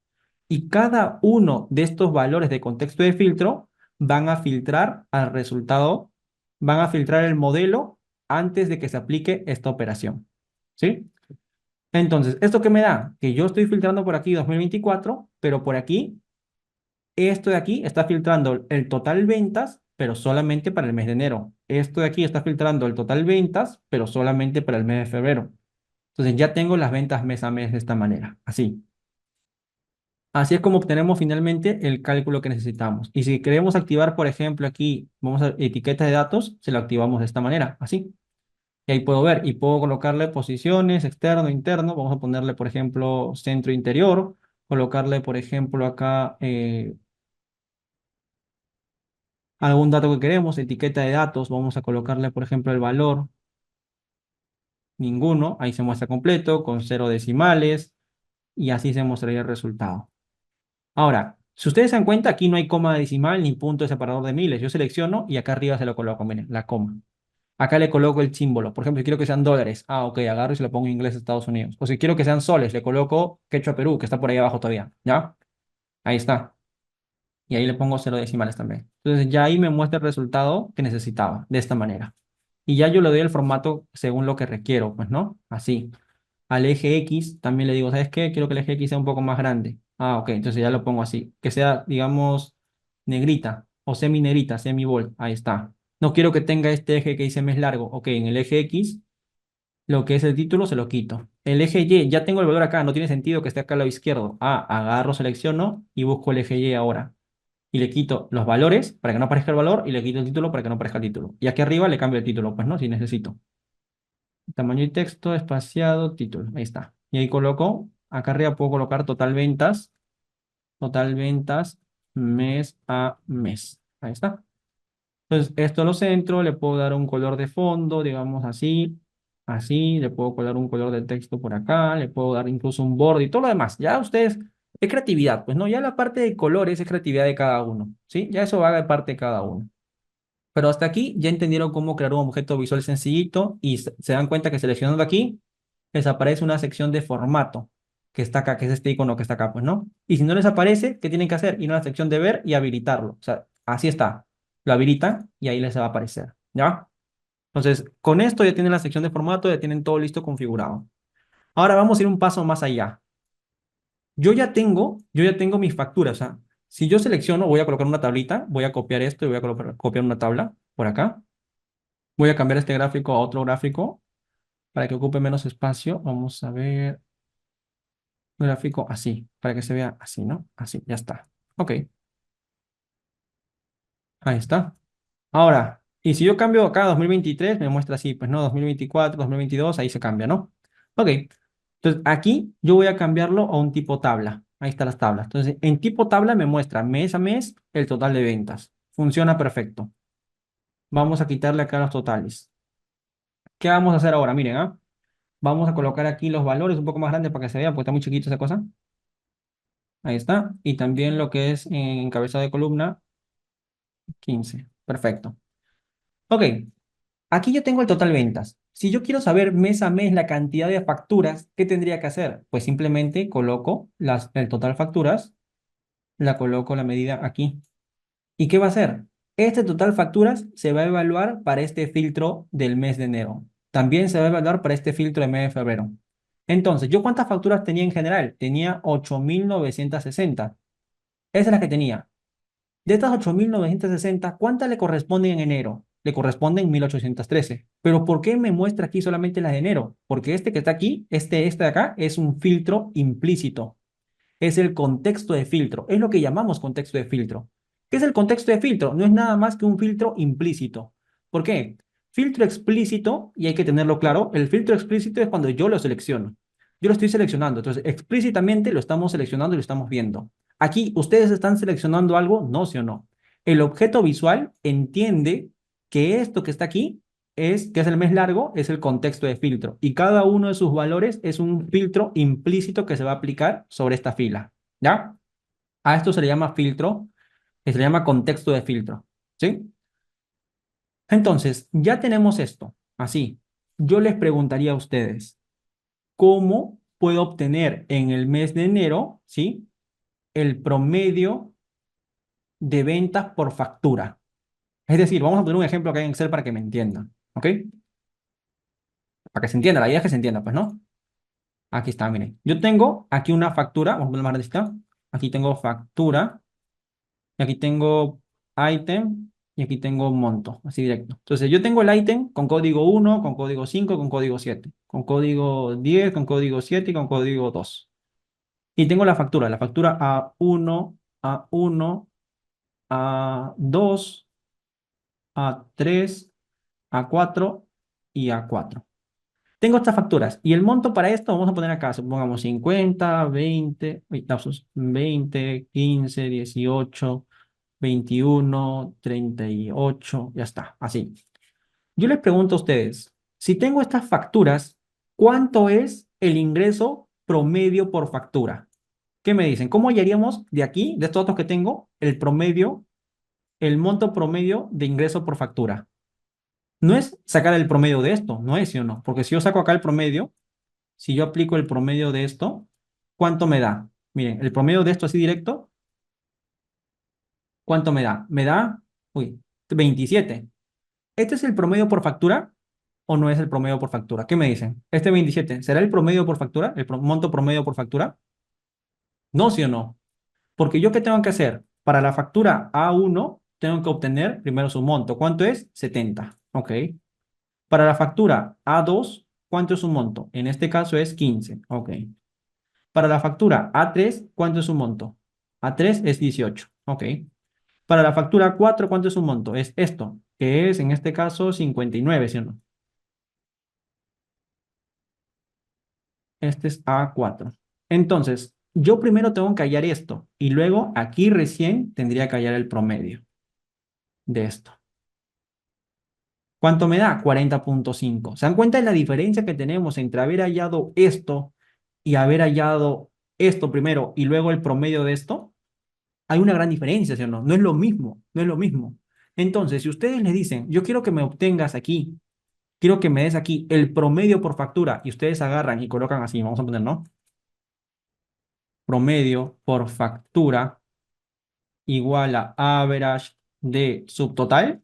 Speaker 1: Y cada uno de estos valores de contexto de filtro van a filtrar al resultado, van a filtrar el modelo antes de que se aplique esta operación, ¿sí? Entonces, ¿esto qué me da? Que yo estoy filtrando por aquí 2024, pero por aquí esto de aquí está filtrando el total ventas, pero solamente para el mes de enero. Esto de aquí está filtrando el total ventas, pero solamente para el mes de febrero. Entonces ya tengo las ventas mes a mes de esta manera, así. Así es como obtenemos finalmente el cálculo que necesitamos. Y si queremos activar, por ejemplo, aquí, vamos a etiquetas de datos, se lo activamos de esta manera, así. Y ahí puedo ver y puedo colocarle posiciones, externo, interno. Vamos a ponerle, por ejemplo, centro interior. Colocarle, por ejemplo, acá algún dato que queremos, etiqueta de datos, vamos a colocarle, por ejemplo, el valor, ninguno, ahí se muestra completo, con cero decimales, y así se mostraría el resultado. Ahora, si ustedes se dan cuenta, aquí no hay coma decimal ni punto de separador de miles. Yo selecciono y acá arriba se lo coloco, miren, la coma. Acá le coloco el símbolo. Por ejemplo, si quiero que sean dólares, ok, agarro y se lo pongo en inglés Estados Unidos. O si quiero que sean soles, le coloco quechua Perú, que está por ahí abajo todavía, ¿ya? Ahí está. Y ahí le pongo cero decimales también. Entonces ya ahí me muestra el resultado que necesitaba, de esta manera. Y ya yo le doy el formato según lo que requiero, pues, ¿no? Así. Al eje X también le digo, ¿sabes qué? Quiero que el eje X sea un poco más grande. Ah, ok, entonces ya lo pongo así. Que sea, digamos, negrita o semi-negrita, semi-bold. Ahí está. No quiero que tenga este eje que dice mes largo. Ok, en el eje X, lo que es el título se lo quito. El eje Y, ya tengo el valor acá, no tiene sentido que esté acá al lado izquierdo. Ah, agarro, selecciono y busco el eje Y ahora. Y le quito los valores para que no aparezca el valor y le quito el título para que no aparezca el título. Y aquí arriba le cambio el título, pues no, si necesito. Tamaño y texto, espaciado, título. Ahí está. Y ahí coloco, acá arriba puedo colocar total ventas mes a mes. Ahí está. Entonces, esto lo centro, le puedo dar un color de fondo, digamos así, así, le puedo colar un color de texto por acá, le puedo dar incluso un borde y todo lo demás. Ya ustedes, es creatividad, pues no, ya la parte de colores es creatividad de cada uno, ¿sí? Ya eso va de parte de cada uno. Pero hasta aquí ya entendieron cómo crear un objeto visual sencillito y se dan cuenta que seleccionando aquí les aparece una sección de formato que está acá, que es este icono que está acá, pues, ¿no? Y si no les aparece, ¿qué tienen que hacer? Ir a la sección de ver y habilitarlo. O sea, así está. Lo habilitan y ahí les va a aparecer, ¿ya? Entonces, con esto ya tienen la sección de formato, ya tienen todo listo configurado. Ahora vamos a ir un paso más allá. Yo ya tengo mis facturas. O sea, si yo selecciono, voy a colocar una tablita, voy a copiar esto y voy a copiar una tabla por acá. Voy a cambiar este gráfico a otro gráfico para que ocupe menos espacio. Vamos a ver un gráfico así, para que se vea así, ¿no? Así, ya está. Ok, ahí está. Ahora, y si yo cambio acá a 2023, me muestra así, pues no, 2024, 2022, ahí se cambia, ¿no? Ok, entonces aquí yo voy a cambiarlo a un tipo tabla. Ahí están las tablas. Entonces, en tipo tabla me muestra mes a mes el total de ventas. Funciona perfecto. Vamos a quitarle acá los totales. ¿Qué vamos a hacer ahora? Miren, ¿ah? Vamos a colocar aquí los valores un poco más grandes para que se vea, porque está muy chiquito esa cosa. Ahí está. Y también lo que es en cabeza de columna, 15. Perfecto. Ok, aquí yo tengo el total ventas. Si yo quiero saber mes a mes la cantidad de facturas, ¿qué tendría que hacer? Pues simplemente coloco el total facturas, la coloco la medida aquí. ¿Y qué va a hacer? Este total facturas se va a evaluar para este filtro del mes de enero. También se va a evaluar para este filtro del mes de febrero. Entonces, ¿yo cuántas facturas tenía en general? Tenía 8.960. Esa es la que tenía. De estas 8.960, ¿cuántas le corresponden en enero? Le corresponden 1.813. Pero ¿por qué me muestra aquí solamente las de enero? Porque este que está aquí, este de acá, es un filtro implícito. Es el contexto de filtro. Es lo que llamamos contexto de filtro. ¿Qué es el contexto de filtro? No es nada más que un filtro implícito. ¿Por qué? Filtro explícito, y hay que tenerlo claro, el filtro explícito es cuando yo lo selecciono. Yo lo estoy seleccionando, entonces explícitamente lo estamos seleccionando y lo estamos viendo. Aquí, ¿ustedes están seleccionando algo? No, sí o no. El objeto visual entiende que esto que está aquí que es el mes largo, es el contexto de filtro. Y cada uno de sus valores es un filtro implícito que se va a aplicar sobre esta fila. ¿Ya? A esto se le llama filtro, que se le llama contexto de filtro. ¿Sí? Entonces, ya tenemos esto. Así, yo les preguntaría a ustedes, ¿cómo puedo obtener en el mes de enero, ¿sí? El promedio de ventas por factura. Es decir, vamos a poner un ejemplo acá en Excel para que me entiendan. ¿Ok? Para que se entienda, la idea es que se entienda, pues, ¿no? Aquí está, miren. Yo tengo aquí una factura, vamos a poner más grandecita. Aquí tengo factura, y aquí tengo item, y aquí tengo monto, así directo. Entonces, yo tengo el item con código 1, con código 5, con código 7, con código 10, con código 7 y con código 2. Y tengo la factura A1, A1, A2, A3, A4 y A4. Tengo estas facturas y el monto para esto vamos a poner acá, supongamos 50, 20, lapsos, 20, 15, 18, 21, 38, ya está, así. Yo les pregunto a ustedes, si tengo estas facturas, ¿cuánto es el ingreso promedio por factura? ¿Qué me dicen? ¿Cómo hallaríamos de aquí, de estos datos que tengo, el promedio, el monto promedio de ingreso por factura? No es sacar el promedio de esto, no es, ¿sí o no? Porque si yo saco acá el promedio, si yo aplico el promedio de esto, ¿cuánto me da? Miren, el promedio de esto así directo, ¿cuánto me da? Me da, uy, 27. ¿Este es el promedio por factura o no es el promedio por factura? ¿Qué me dicen? ¿Este 27 será el promedio por factura? ¿El monto promedio por factura? No, ¿sí o no? Porque yo, ¿qué tengo que hacer? Para la factura A1 tengo que obtener primero su monto. ¿Cuánto es? 70. Ok. Para la factura A2, ¿cuánto es su monto? En este caso es 15. Ok. Para la factura A3, ¿cuánto es su monto? A3 es 18. Ok. Para la factura A4, ¿cuánto es su monto? Es esto, que es en este caso 59, ¿sí o no? Este es A4. Entonces, yo primero tengo que hallar esto y luego aquí recién tendría que hallar el promedio de esto. ¿Cuánto me da? 40,5. ¿Se dan cuenta de la diferencia que tenemos entre haber hallado esto y haber hallado esto primero y luego el promedio de esto? Hay una gran diferencia, ¿sí o no? No es lo mismo, no es lo mismo. Entonces, si ustedes les dicen, yo quiero que me obtengas aquí, quiero que me des aquí el promedio por factura y ustedes agarran y colocan así, vamos a poner, ¿no? Promedio por factura igual a average de subtotal,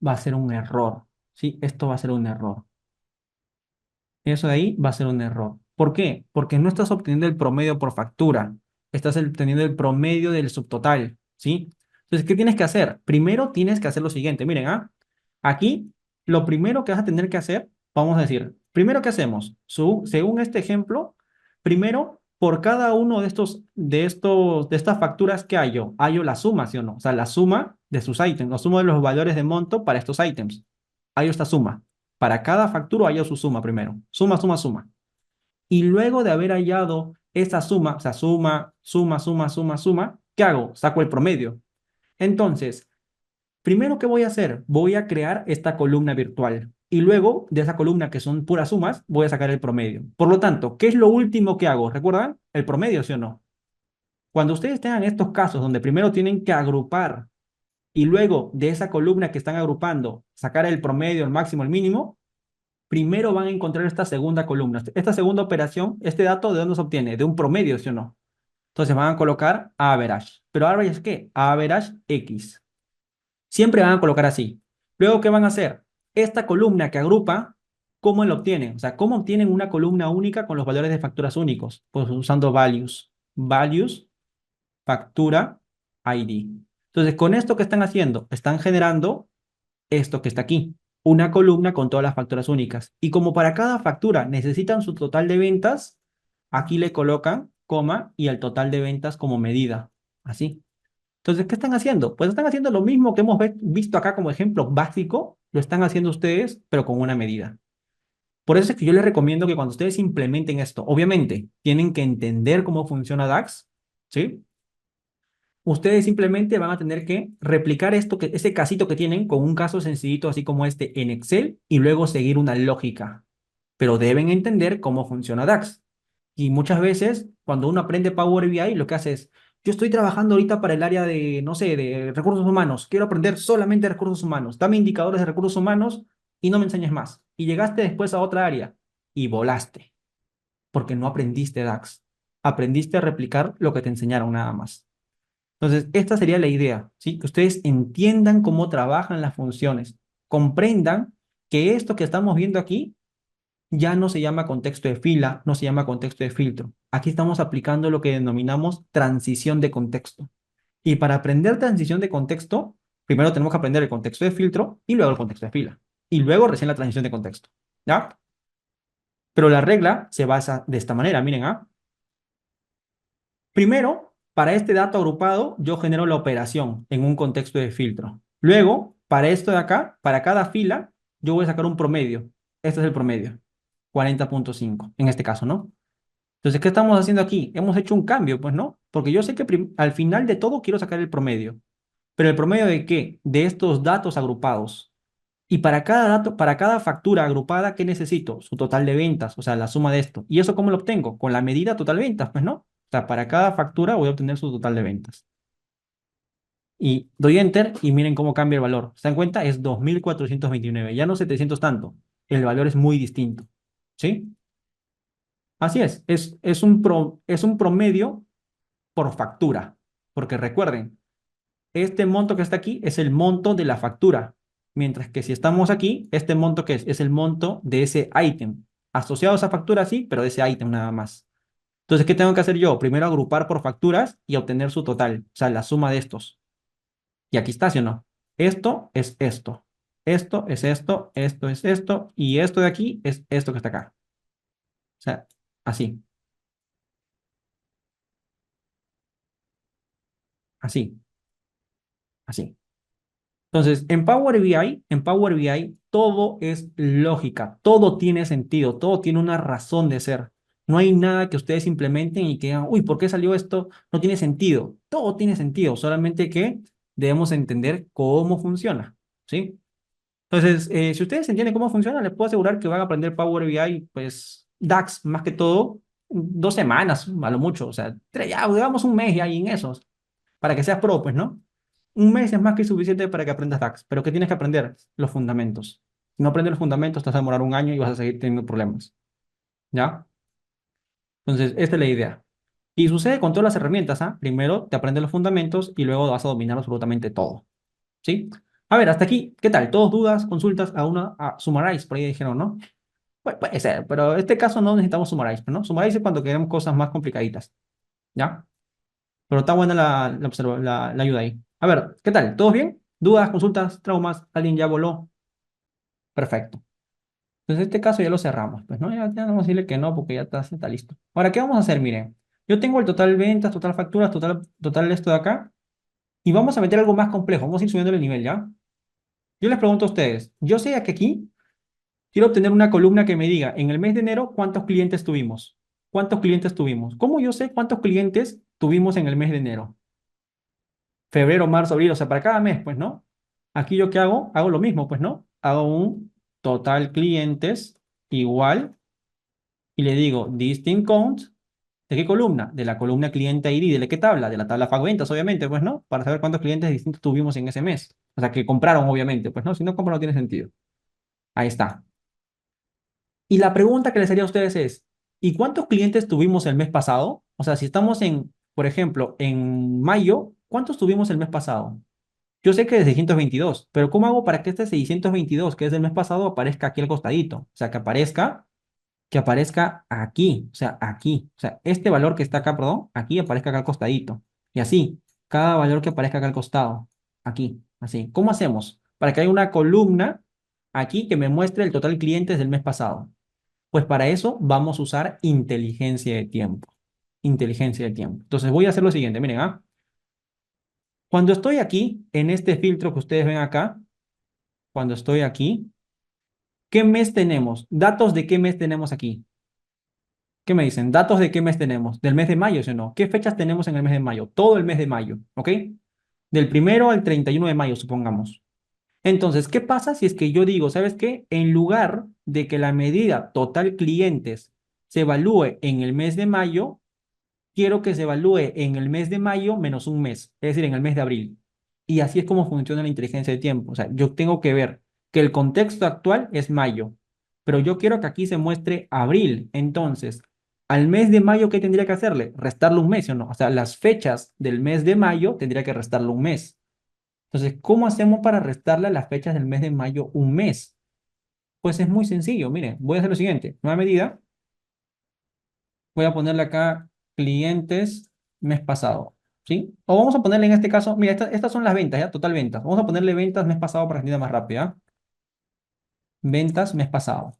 Speaker 1: va a ser un error, ¿sí? Esto va a ser un error. Eso de ahí va a ser un error. ¿Por qué? Porque no estás obteniendo el promedio por factura, estás obteniendo el promedio del subtotal, ¿sí? Entonces, ¿qué tienes que hacer? Primero tienes que hacer lo siguiente. Miren, aquí lo primero que vas a tener que hacer, vamos a decir, primero, ¿qué hacemos? Según este ejemplo, primero, por cada uno de estas facturas que hallo la suma, ¿sí o no? O sea, la suma de sus ítems, la suma de los valores de monto para estos ítems. Hallo esta suma. Para cada factura hallo su suma primero. Suma, suma, suma. Y luego de haber hallado esa suma, o sea, suma, suma, suma, suma, suma, ¿qué hago? Saco el promedio. Entonces, primero, ¿qué voy a hacer? Voy a crear esta columna virtual. Y luego de esa columna que son puras sumas, voy a sacar el promedio. Por lo tanto, ¿qué es lo último que hago? ¿Recuerdan? El promedio, ¿sí o no? Cuando ustedes tengan estos casos donde primero tienen que agrupar y luego de esa columna que están agrupando, sacar el promedio, el máximo, el mínimo, primero van a encontrar esta segunda columna. Esta segunda operación, este dato, ¿de dónde se obtiene? De un promedio, ¿sí o no? Entonces van a colocar average. ¿Pero average es qué? Average X. Siempre van a colocar así. Luego, ¿qué van a hacer? Esta columna que agrupa, ¿cómo la obtienen? O sea, ¿cómo obtienen una columna única con los valores de facturas únicos? Pues usando values. Values, factura, ID. Entonces, con esto que están haciendo, están generando esto que está aquí, una columna con todas las facturas únicas. Y como para cada factura necesitan su total de ventas, aquí le colocan coma y el total de ventas como medida. Así. Entonces, ¿qué están haciendo? Pues están haciendo lo mismo que hemos visto acá como ejemplo básico, lo están haciendo ustedes, pero con una medida. Por eso es que yo les recomiendo que cuando ustedes implementen esto, obviamente tienen que entender cómo funciona DAX, ¿sí? Ustedes simplemente van a tener que replicar ese casito que tienen con un caso sencillito así como este en Excel y luego seguir una lógica. Pero deben entender cómo funciona DAX. Y muchas veces, cuando uno aprende Power BI, lo que hace es, yo estoy trabajando ahorita para el área de, no sé, de recursos humanos. Quiero aprender solamente recursos humanos. Dame indicadores de recursos humanos y no me enseñes más. Y llegaste después a otra área y volaste, porque no aprendiste DAX. Aprendiste a replicar lo que te enseñaron nada más. Entonces, esta sería la idea, ¿sí? Que ustedes entiendan cómo trabajan las funciones, comprendan que esto que estamos viendo aquí ya no se llama contexto de fila, no se llama contexto de filtro. Aquí estamos aplicando lo que denominamos transición de contexto. Y para aprender transición de contexto, primero tenemos que aprender el contexto de filtro y luego el contexto de fila. Y luego recién la transición de contexto. ¿Ya? Pero la regla se basa de esta manera. Miren, primero, para este dato agrupado, yo genero la operación en un contexto de filtro. Luego, para esto de acá, para cada fila, yo voy a sacar un promedio. Este es el promedio. 40,5 en este caso, ¿no? Entonces, ¿qué estamos haciendo aquí? Hemos hecho un cambio, pues, ¿no? Porque yo sé que al final de todo quiero sacar el promedio. ¿Pero el promedio de qué? De estos datos agrupados. Y para cada dato, para cada factura agrupada, ¿qué necesito? Su total de ventas, o sea, la suma de esto. ¿Y eso cómo lo obtengo? Con la medida total de ventas, pues, ¿no? O sea, para cada factura voy a obtener su total de ventas. Y doy enter y miren cómo cambia el valor. ¿Se dan cuenta? Es 2,429. Ya no 700 tanto. El valor es muy distinto. ¿Sí? Así es un promedio por factura, porque recuerden, este monto que está aquí es el monto de la factura, mientras que si estamos aquí, este monto que es el monto de ese ítem, asociado a esa factura sí, pero de ese ítem nada más. Entonces, ¿qué tengo que hacer yo? Primero agrupar por facturas y obtener su total, o sea, la suma de estos. Y aquí está, ¿sí o no? Esto es esto. Esto es esto es esto, y esto de aquí es esto que está acá. O sea, así, así, así. Entonces, en Power BI, todo es lógica, todo tiene sentido, todo tiene una razón de ser. No hay nada que ustedes implementen y que digan, uy, ¿por qué salió esto? No tiene sentido. Todo tiene sentido, solamente que debemos entender cómo funciona, ¿sí? Entonces, si ustedes entienden cómo funciona, les puedo asegurar que van a aprender Power BI, pues DAX, más que todo, 2 semanas, a lo mucho, o sea, ya, digamos un mes ya ahí en esos, para que seas pro, pues, ¿no? Un mes es más que suficiente para que aprendas DAX, pero ¿qué tienes que aprender? Los fundamentos. Si no aprendes los fundamentos, te vas a demorar un año y vas a seguir teniendo problemas, ¿ya? Entonces, esta es la idea. Y sucede con todas las herramientas, ¿ah? Primero te aprendes los fundamentos y luego vas a dominar absolutamente todo, ¿sí? A ver, hasta aquí, ¿qué tal? ¿Todos dudas, consultas a Summarize? Por ahí dijeron, ¿no? Puede ser, pero en este caso no necesitamos Summarize, ¿no? Summarize es cuando queremos cosas más complicaditas, ¿ya? Pero está buena la ayuda ahí. A ver, ¿qué tal? ¿Todos bien? ¿Dudas, consultas, traumas? ¿Alguien ya voló? Perfecto. Entonces, este caso ya lo cerramos, pues, ¿no? Ya no vamos a decirle que no, porque ya está listo. Ahora, ¿qué vamos a hacer? Miren, yo tengo el total ventas, total facturas, total esto de acá, y vamos a meter algo más complejo. Vamos a ir subiendo el nivel, ¿ya? Yo les pregunto a ustedes, yo sé que aquí quiero obtener una columna que me diga en el mes de enero cuántos clientes tuvimos. ¿Cuántos clientes tuvimos? ¿Cómo yo sé cuántos clientes tuvimos en el mes de enero? Febrero, marzo, abril, o sea, para cada mes, pues, ¿no? Aquí yo qué hago? Hago lo mismo, pues, ¿no? Hago un total clientes igual y le digo distinct count. ¿De qué columna? De la columna cliente ID. ¿De qué tabla? De la tabla ventas, obviamente, pues, ¿no? Para saber cuántos clientes distintos tuvimos en ese mes. O sea, que compraron, obviamente, pues, ¿no? Si no compran, no tiene sentido. Ahí está. Y la pregunta que les haría a ustedes es, ¿y cuántos clientes tuvimos el mes pasado? O sea, si estamos en, por ejemplo, en mayo, ¿cuántos tuvimos el mes pasado? Yo sé que es 622, pero ¿cómo hago para que este 622, que es del mes pasado, aparezca aquí al costadito? O sea, que aparezca aquí, o sea, aquí. O sea, este valor que está acá, perdón, aquí aparezca acá al costadito. Y así, cada valor que aparezca acá al costado, aquí, así. ¿Cómo hacemos? Para que haya una columna aquí que me muestre el total de clientes del mes pasado. Pues para eso vamos a usar inteligencia de tiempo. Inteligencia de tiempo. Entonces voy a hacer lo siguiente, miren, ¿ah? Cuando estoy aquí, en este filtro que ustedes ven acá, cuando estoy aquí, ¿qué mes tenemos? Datos de qué mes tenemos aquí. ¿Qué me dicen? Datos de qué mes tenemos. Del mes de mayo, ¿sí o no? ¿Qué fechas tenemos en el mes de mayo? Todo el mes de mayo, ¿ok? Del 1 al 31 de mayo, supongamos. Entonces, ¿qué pasa si es que yo digo, ¿sabes qué? En lugar de que la medida total clientes se evalúe en el mes de mayo, quiero que se evalúe en el mes de mayo menos un mes, es decir, en el mes de abril. Y así es como funciona la inteligencia de tiempo. O sea, yo tengo que ver que el contexto actual es mayo, pero yo quiero que aquí se muestre abril. Entonces, al mes de mayo, ¿qué tendría que hacerle? Restarle un mes, ¿o no? O sea, las fechas del mes de mayo tendría que restarle un mes. Entonces, ¿cómo hacemos para restarle a las fechas del mes de mayo un mes? Pues es muy sencillo. Miren, voy a hacer lo siguiente. Nueva medida. Voy a ponerle acá clientes mes pasado, ¿sí? O vamos a ponerle en este caso, mira, estas son las ventas, ¿ya? Total ventas. Vamos a ponerle ventas mes pasado para que entienda más rápido, ¿ya? Ventas mes pasado.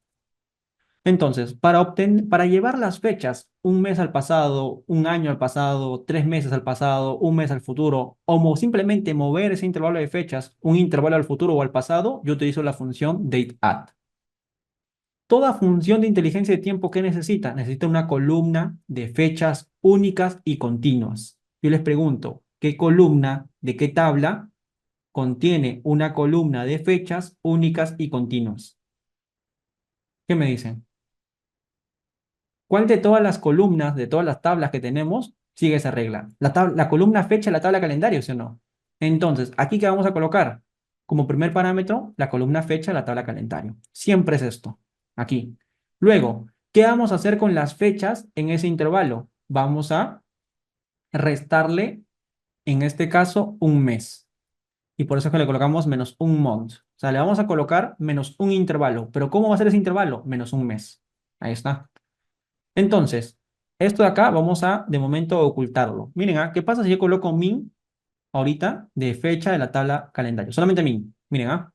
Speaker 1: Entonces, para llevar las fechas un mes al pasado, un año al pasado, 3 meses al pasado, un mes al futuro, o simplemente mover ese intervalo de fechas, un intervalo al futuro o al pasado, yo utilizo la función dateAdd. Toda función de inteligencia de tiempo, ¿qué necesita? Necesita una columna de fechas únicas y continuas. Yo les pregunto, ¿qué columna de qué tabla contiene una columna de fechas únicas y continuas? ¿Qué me dicen? ¿Cuál de todas las columnas, de todas las tablas que tenemos, sigue esa regla? La columna fecha, la tabla calendario, ¿sí o no? Entonces, ¿aquí qué vamos a colocar? Como primer parámetro, la columna fecha, la tabla calendario. Siempre es esto, aquí. Luego, ¿qué vamos a hacer con las fechas en ese intervalo? Vamos a restarle, en este caso, un mes. Y por eso es que le colocamos menos un month. O sea, le vamos a colocar menos un intervalo. ¿Pero cómo va a ser ese intervalo? Menos un mes. Ahí está. Entonces, esto de acá vamos a, de momento, ocultarlo. Miren, ¿qué pasa si yo coloco min? ahorita de fecha de la tabla calendario. Solamente min. Miren, ¿ah?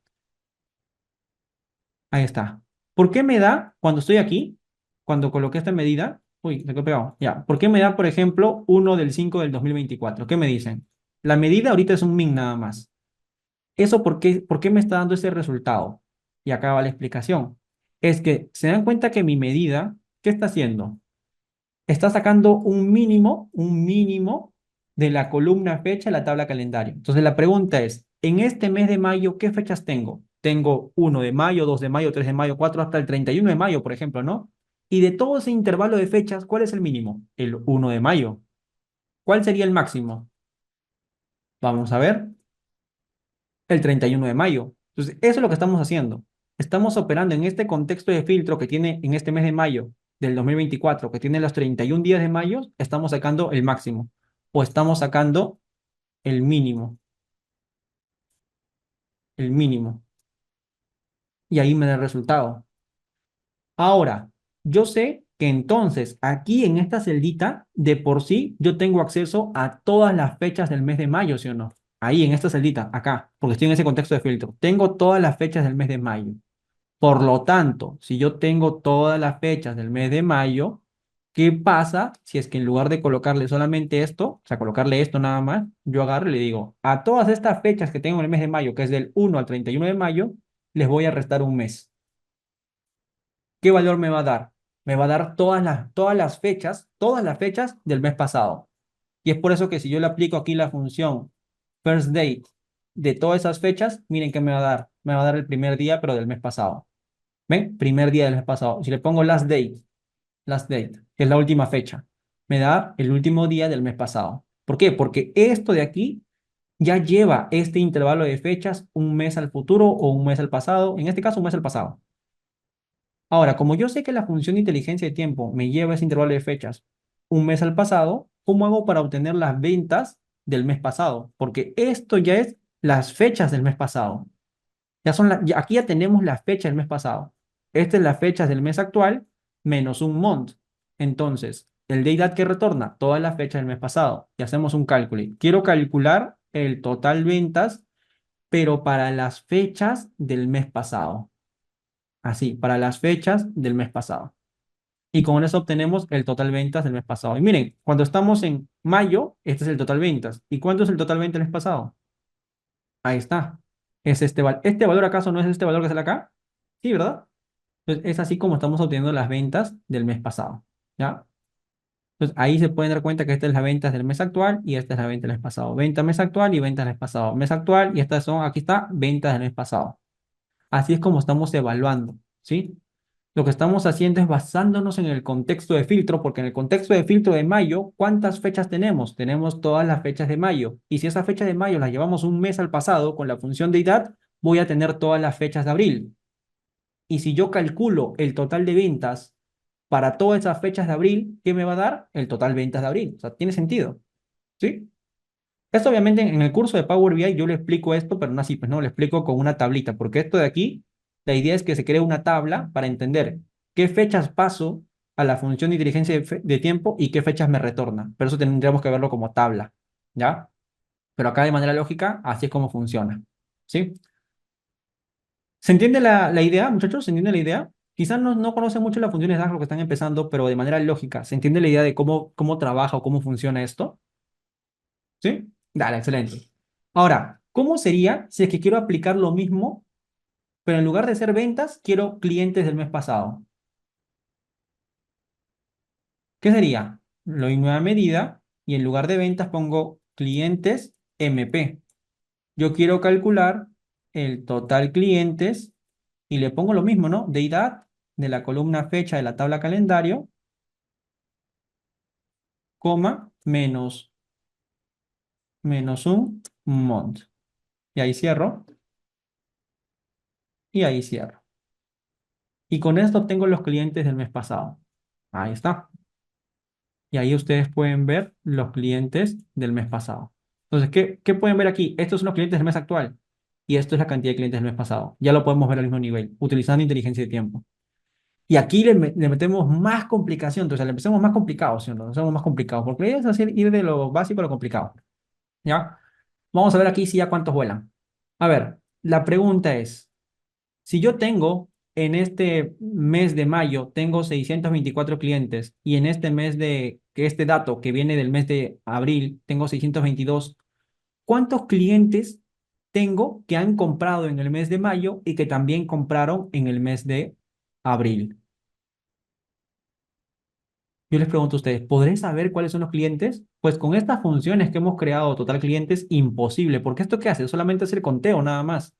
Speaker 1: Ahí está. ¿Por qué me da cuando estoy aquí, cuando coloqué esta medida? Uy, se quedó pegado. Ya. ¿Por qué me da, por ejemplo, 1 del 5 del 2024? ¿Qué me dicen? La medida ahorita es un min nada más. ¿Eso por qué me está dando ese resultado? Y acá va la explicación. Es que se dan cuenta que mi medida, ¿qué está haciendo? Está sacando un mínimo de la columna fecha de la tabla calendario. Entonces la pregunta es, en este mes de mayo, ¿qué fechas tengo? Tengo 1 de mayo, 2 de mayo, 3 de mayo, 4 hasta el 31 de mayo, por ejemplo, ¿no? Y de todo ese intervalo de fechas, ¿cuál es el mínimo? El 1 de mayo. ¿Cuál sería el máximo? Vamos a ver, el 31 de mayo. Entonces, eso es lo que estamos haciendo. Estamos operando en este contexto de filtro que tiene en este mes de mayo del 2024, que tiene los 31 días de mayo, estamos sacando el máximo o estamos sacando el mínimo, el mínimo. Y ahí me da el resultado. Ahora, yo sé que entonces aquí en esta celdita, de por sí, yo tengo acceso a todas las fechas del mes de mayo, ¿sí o no? Ahí en esta celdita, acá, porque estoy en ese contexto de filtro. Tengo todas las fechas del mes de mayo. Por lo tanto, si yo tengo todas las fechas del mes de mayo, ¿qué pasa si es que en lugar de colocarle solamente esto, o sea, colocarle esto nada más, yo agarro y le digo, a todas estas fechas que tengo en el mes de mayo, que es del 1 al 31 de mayo, les voy a restar un mes? ¿Qué valor me va a dar? Me va a dar todas las fechas del mes pasado. Y es por eso que si yo le aplico aquí la función first date de todas esas fechas, miren qué me va a dar. Me va a dar el primer día, pero del mes pasado. ¿Ven? Primer día del mes pasado. Si le pongo last date, que es la última fecha, me da el último día del mes pasado. ¿Por qué? Porque esto de aquí ya lleva este intervalo de fechas un mes al futuro o un mes al pasado. En este caso, un mes al pasado. Ahora, como yo sé que la función de inteligencia de tiempo me lleva ese intervalo de fechas un mes al pasado, ¿cómo hago para obtener las ventas del mes pasado? Porque esto ya es las fechas del mes pasado. Aquí ya tenemos la fecha del mes pasado. Esta es la fecha del mes actual menos un month. Entonces, el date que retorna todas las fechas del mes pasado. Y hacemos un cálculo. Quiero calcular el total ventas, pero para las fechas del mes pasado. Así, para las fechas del mes pasado. Y con eso obtenemos el total ventas del mes pasado. Y miren, cuando estamos en mayo, este es el total ventas. ¿Y cuánto es el total ventas del mes pasado? Ahí está. Es ¿Este valor acaso no es este valor que sale acá? Sí, ¿verdad? Entonces, es así como estamos obteniendo las ventas del mes pasado. ¿Ya? Entonces, ahí se pueden dar cuenta que esta es la ventas del mes actual y esta es la venta del mes pasado. Venta mes actual y venta del mes pasado. Mes actual y estas son, aquí está, ventas del mes pasado. Así es como estamos evaluando, ¿sí? Lo que estamos haciendo es basándonos en el contexto de filtro, porque en el contexto de filtro de mayo, ¿cuántas fechas tenemos? Tenemos todas las fechas de mayo. Y si esa fecha de mayo las llevamos un mes al pasado con la función de edad, voy a tener todas las fechas de abril. Y si yo calculo el total de ventas para todas esas fechas de abril, ¿qué me va a dar? El total ventas de abril. O sea, tiene sentido, ¿sí? Esto obviamente en el curso de Power BI yo le explico esto, pero no así, pues no, le explico con una tablita, porque esto de aquí, la idea es que se cree una tabla para entender qué fechas paso a la función de inteligencia de tiempo y qué fechas me retorna. Pero eso tendríamos que verlo como tabla, ¿ya? Pero acá de manera lógica, así es como funciona, ¿sí? ¿Se entiende la idea, muchachos? ¿Se entiende la idea? Quizás no conocen mucho las funciones de DAX, lo que están empezando, pero de manera lógica, ¿se entiende la idea de cómo trabaja o cómo funciona esto? ¿Sí? Dale, excelente. Ahora, ¿cómo sería si es que quiero aplicar lo mismo, pero en lugar de ser ventas, quiero clientes del mes pasado? ¿Qué sería? Lo doy nueva medida y en lugar de ventas pongo clientes MP. Yo quiero calcular el total clientes y le pongo lo mismo, ¿no? Deidad de la columna fecha de la tabla calendario, coma, menos un month. Y ahí cierro y ahí cierro. Y con esto obtengo los clientes del mes pasado. Ahí está. Y ahí ustedes pueden ver los clientes del mes pasado. Entonces, ¿qué pueden ver aquí? Estos son los clientes del mes actual y esto es la cantidad de clientes del mes pasado. Ya lo podemos ver al mismo nivel, utilizando inteligencia de tiempo. Y aquí le metemos más complicación, entonces le empecemos más complicado, ¿sí o no? Lo hacemos más complicado, porque la idea es ir de lo básico a lo complicado, ¿ya? Vamos a ver aquí si ya cuántos vuelan. A ver, la pregunta es, si yo tengo en este mes de mayo, tengo 624 clientes y en este mes de, que este dato que viene del mes de abril, tengo 622, ¿cuántos clientes tengo que han comprado en el mes de mayo y que también compraron en el mes de abril? Yo les pregunto a ustedes, ¿podré saber cuáles son los clientes? Pues con estas funciones que hemos creado, total clientes, imposible, porque esto qué hace, solamente hacer conteo nada más.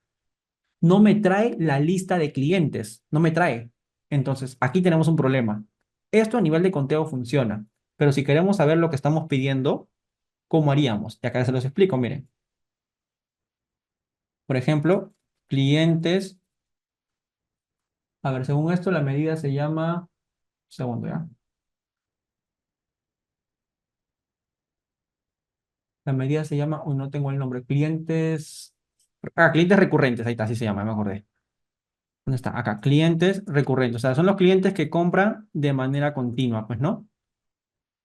Speaker 1: No me trae la lista de clientes, no me trae. Entonces, aquí tenemos un problema. Esto a nivel de conteo funciona, pero si queremos saber lo que estamos pidiendo, ¿cómo haríamos? Y acá se los explico, miren. Por ejemplo, clientes, a ver, según esto, la medida se llama, segundo ya, la medida se llama, uy, no tengo el nombre, clientes, clientes recurrentes, ahí está, así se llama, me acordé. ¿Dónde está? Acá, clientes recurrentes, o sea, son los clientes que compran de manera continua, pues, ¿no?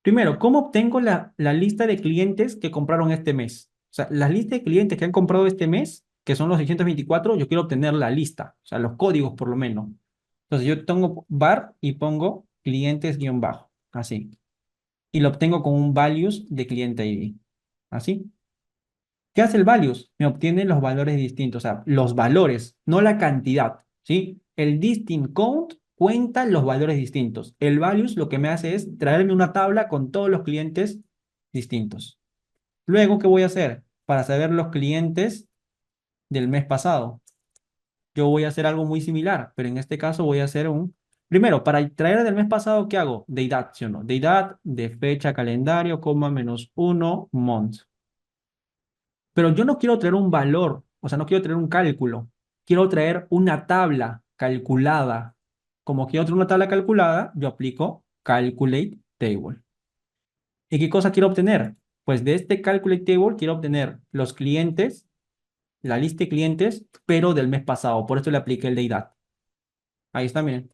Speaker 1: Primero, ¿cómo obtengo la lista de clientes que compraron este mes? O sea, la lista de clientes que han comprado este mes, que son los 624, yo quiero obtener la lista, o sea, los códigos por lo menos. Entonces yo tengo var y pongo clientes guión bajo, así. Y lo obtengo con un values de cliente ID, así. ¿Qué hace el values? Me obtiene los valores distintos, o sea, los valores, no la cantidad, ¿sí? El distinct count cuenta los valores distintos. El values lo que me hace es traerme una tabla con todos los clientes distintos. Luego, ¿qué voy a hacer? Para saber los clientes del mes pasado. Yo voy a hacer algo muy similar, pero en este caso voy a hacer un... Primero, para traer del mes pasado, ¿qué hago? Deidad, ¿sí o no? Deidad de fecha, calendario, coma, -1, month. Pero yo no quiero traer un valor, o sea, no quiero traer un cálculo. Quiero traer una tabla calculada. Como quiero traer una tabla calculada, yo aplico calculate table. ¿Y qué cosa quiero obtener? Pues de este calculate table quiero obtener los clientes, la lista de clientes, pero del mes pasado. Por eso le apliqué el deidad. Ahí está, miren.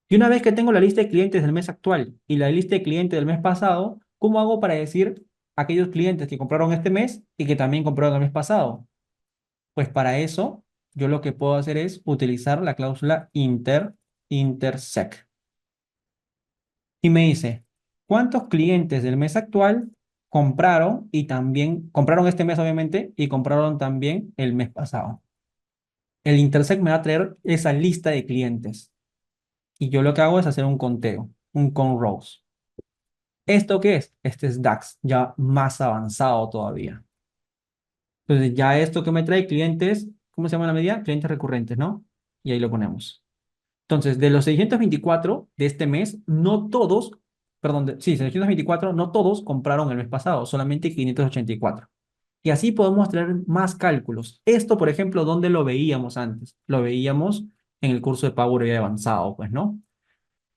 Speaker 1: Y una vez que tengo la lista de clientes del mes actual y la lista de clientes del mes pasado, ¿cómo hago para decir aquellos clientes que compraron este mes y que también compraron el mes pasado? Pues para eso, yo lo que puedo hacer es utilizar la cláusula intersect. Y me dice, ¿cuántos clientes del mes actual compraron y también, compraron este mes obviamente, y compraron también el mes pasado? El intersect me va a traer esa lista de clientes. Y yo lo que hago es hacer un conteo, un count rows. ¿Esto qué es? Este es DAX, ya más avanzado todavía. Entonces, ya esto que me trae clientes, ¿cómo se llama la medida? Clientes recurrentes, ¿no? Y ahí lo ponemos. Entonces, de los 624 de este mes, no todos, perdón, sí, 624, no todos compraron el mes pasado, solamente 584. Y así podemos tener más cálculos. Esto, por ejemplo, ¿dónde lo veíamos antes? Lo veíamos en el curso de Power BI avanzado, pues, ¿no?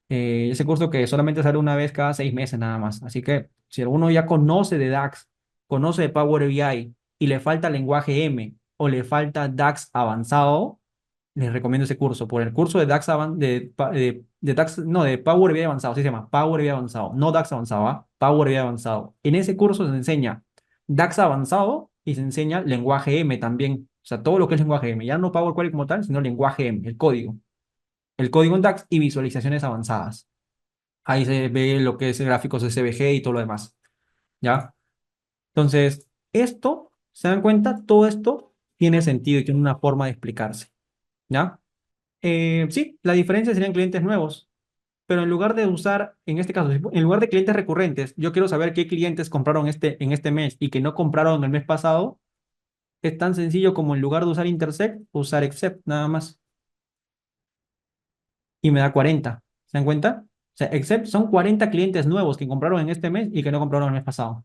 Speaker 1: Ese curso que solamente sale una vez cada 6 meses nada más. Así que si alguno ya conoce de DAX, conoce de Power BI y le falta lenguaje M o le falta DAX avanzado, les recomiendo ese curso. Por el curso de DAX, de DAX, no, de Power BI avanzado, así se llama, Power BI avanzado, no DAX avanzado, ¿ah? Power BI avanzado. En ese curso se enseña DAX avanzado y se enseña lenguaje M también. O sea, todo lo que es lenguaje M, ya no Power Query como tal, sino lenguaje M, el código. El código en DAX y visualizaciones avanzadas. Ahí se ve lo que es gráficos SVG y todo lo demás. ¿Ya? Entonces, esto, ¿se dan cuenta? Todo esto tiene sentido y tiene una forma de explicarse. ¿Ya? Sí, la diferencia serían clientes nuevos, pero en lugar de usar, en este caso, en lugar de clientes recurrentes, yo quiero saber qué clientes compraron en este mes y que no compraron el mes pasado, es tan sencillo como en lugar de usar intersect, usar except nada más. Y me da 40. ¿Se dan cuenta? O sea, except son 40 clientes nuevos que compraron en este mes y que no compraron el mes pasado.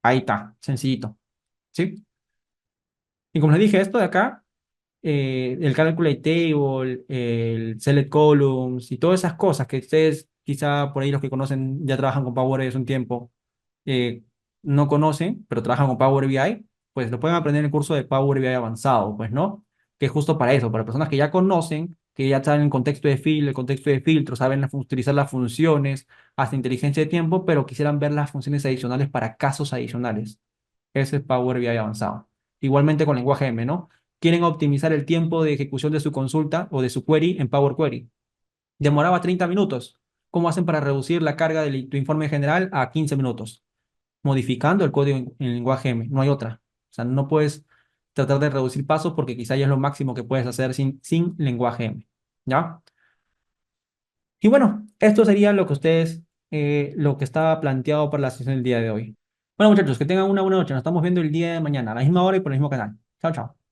Speaker 1: Ahí está, sencillito. ¿Sí? Y como les dije, esto de acá, el calculate table, el select columns y todas esas cosas que ustedes, quizá por ahí los que conocen, ya trabajan con Power BI hace un tiempo, eh, no conocen, pero trabajan con Power BI, pues lo pueden aprender en el curso de Power BI avanzado, pues, ¿no? Que es justo para eso, para personas que ya conocen, que ya saben el contexto de fill, el contexto de filtro, saben utilizar las funciones, hasta inteligencia de tiempo, pero quisieran ver las funciones adicionales para casos adicionales. Ese es Power BI avanzado. Igualmente con lenguaje M, ¿no? Quieren optimizar el tiempo de ejecución de su consulta o de su query en Power Query. Demoraba 30 minutos. ¿Cómo hacen para reducir la carga de tu informe general a 15 minutos? Modificando el código en lenguaje M. No hay otra. O sea, no puedes tratar de reducir pasos porque quizá ya es lo máximo que puedes hacer sin lenguaje M. ¿Ya? Y bueno, esto sería lo que lo que estaba planteado para la sesión del día de hoy. Bueno, muchachos, que tengan una buena noche. Nos estamos viendo el día de mañana, a la misma hora y por el mismo canal. Chao, chao.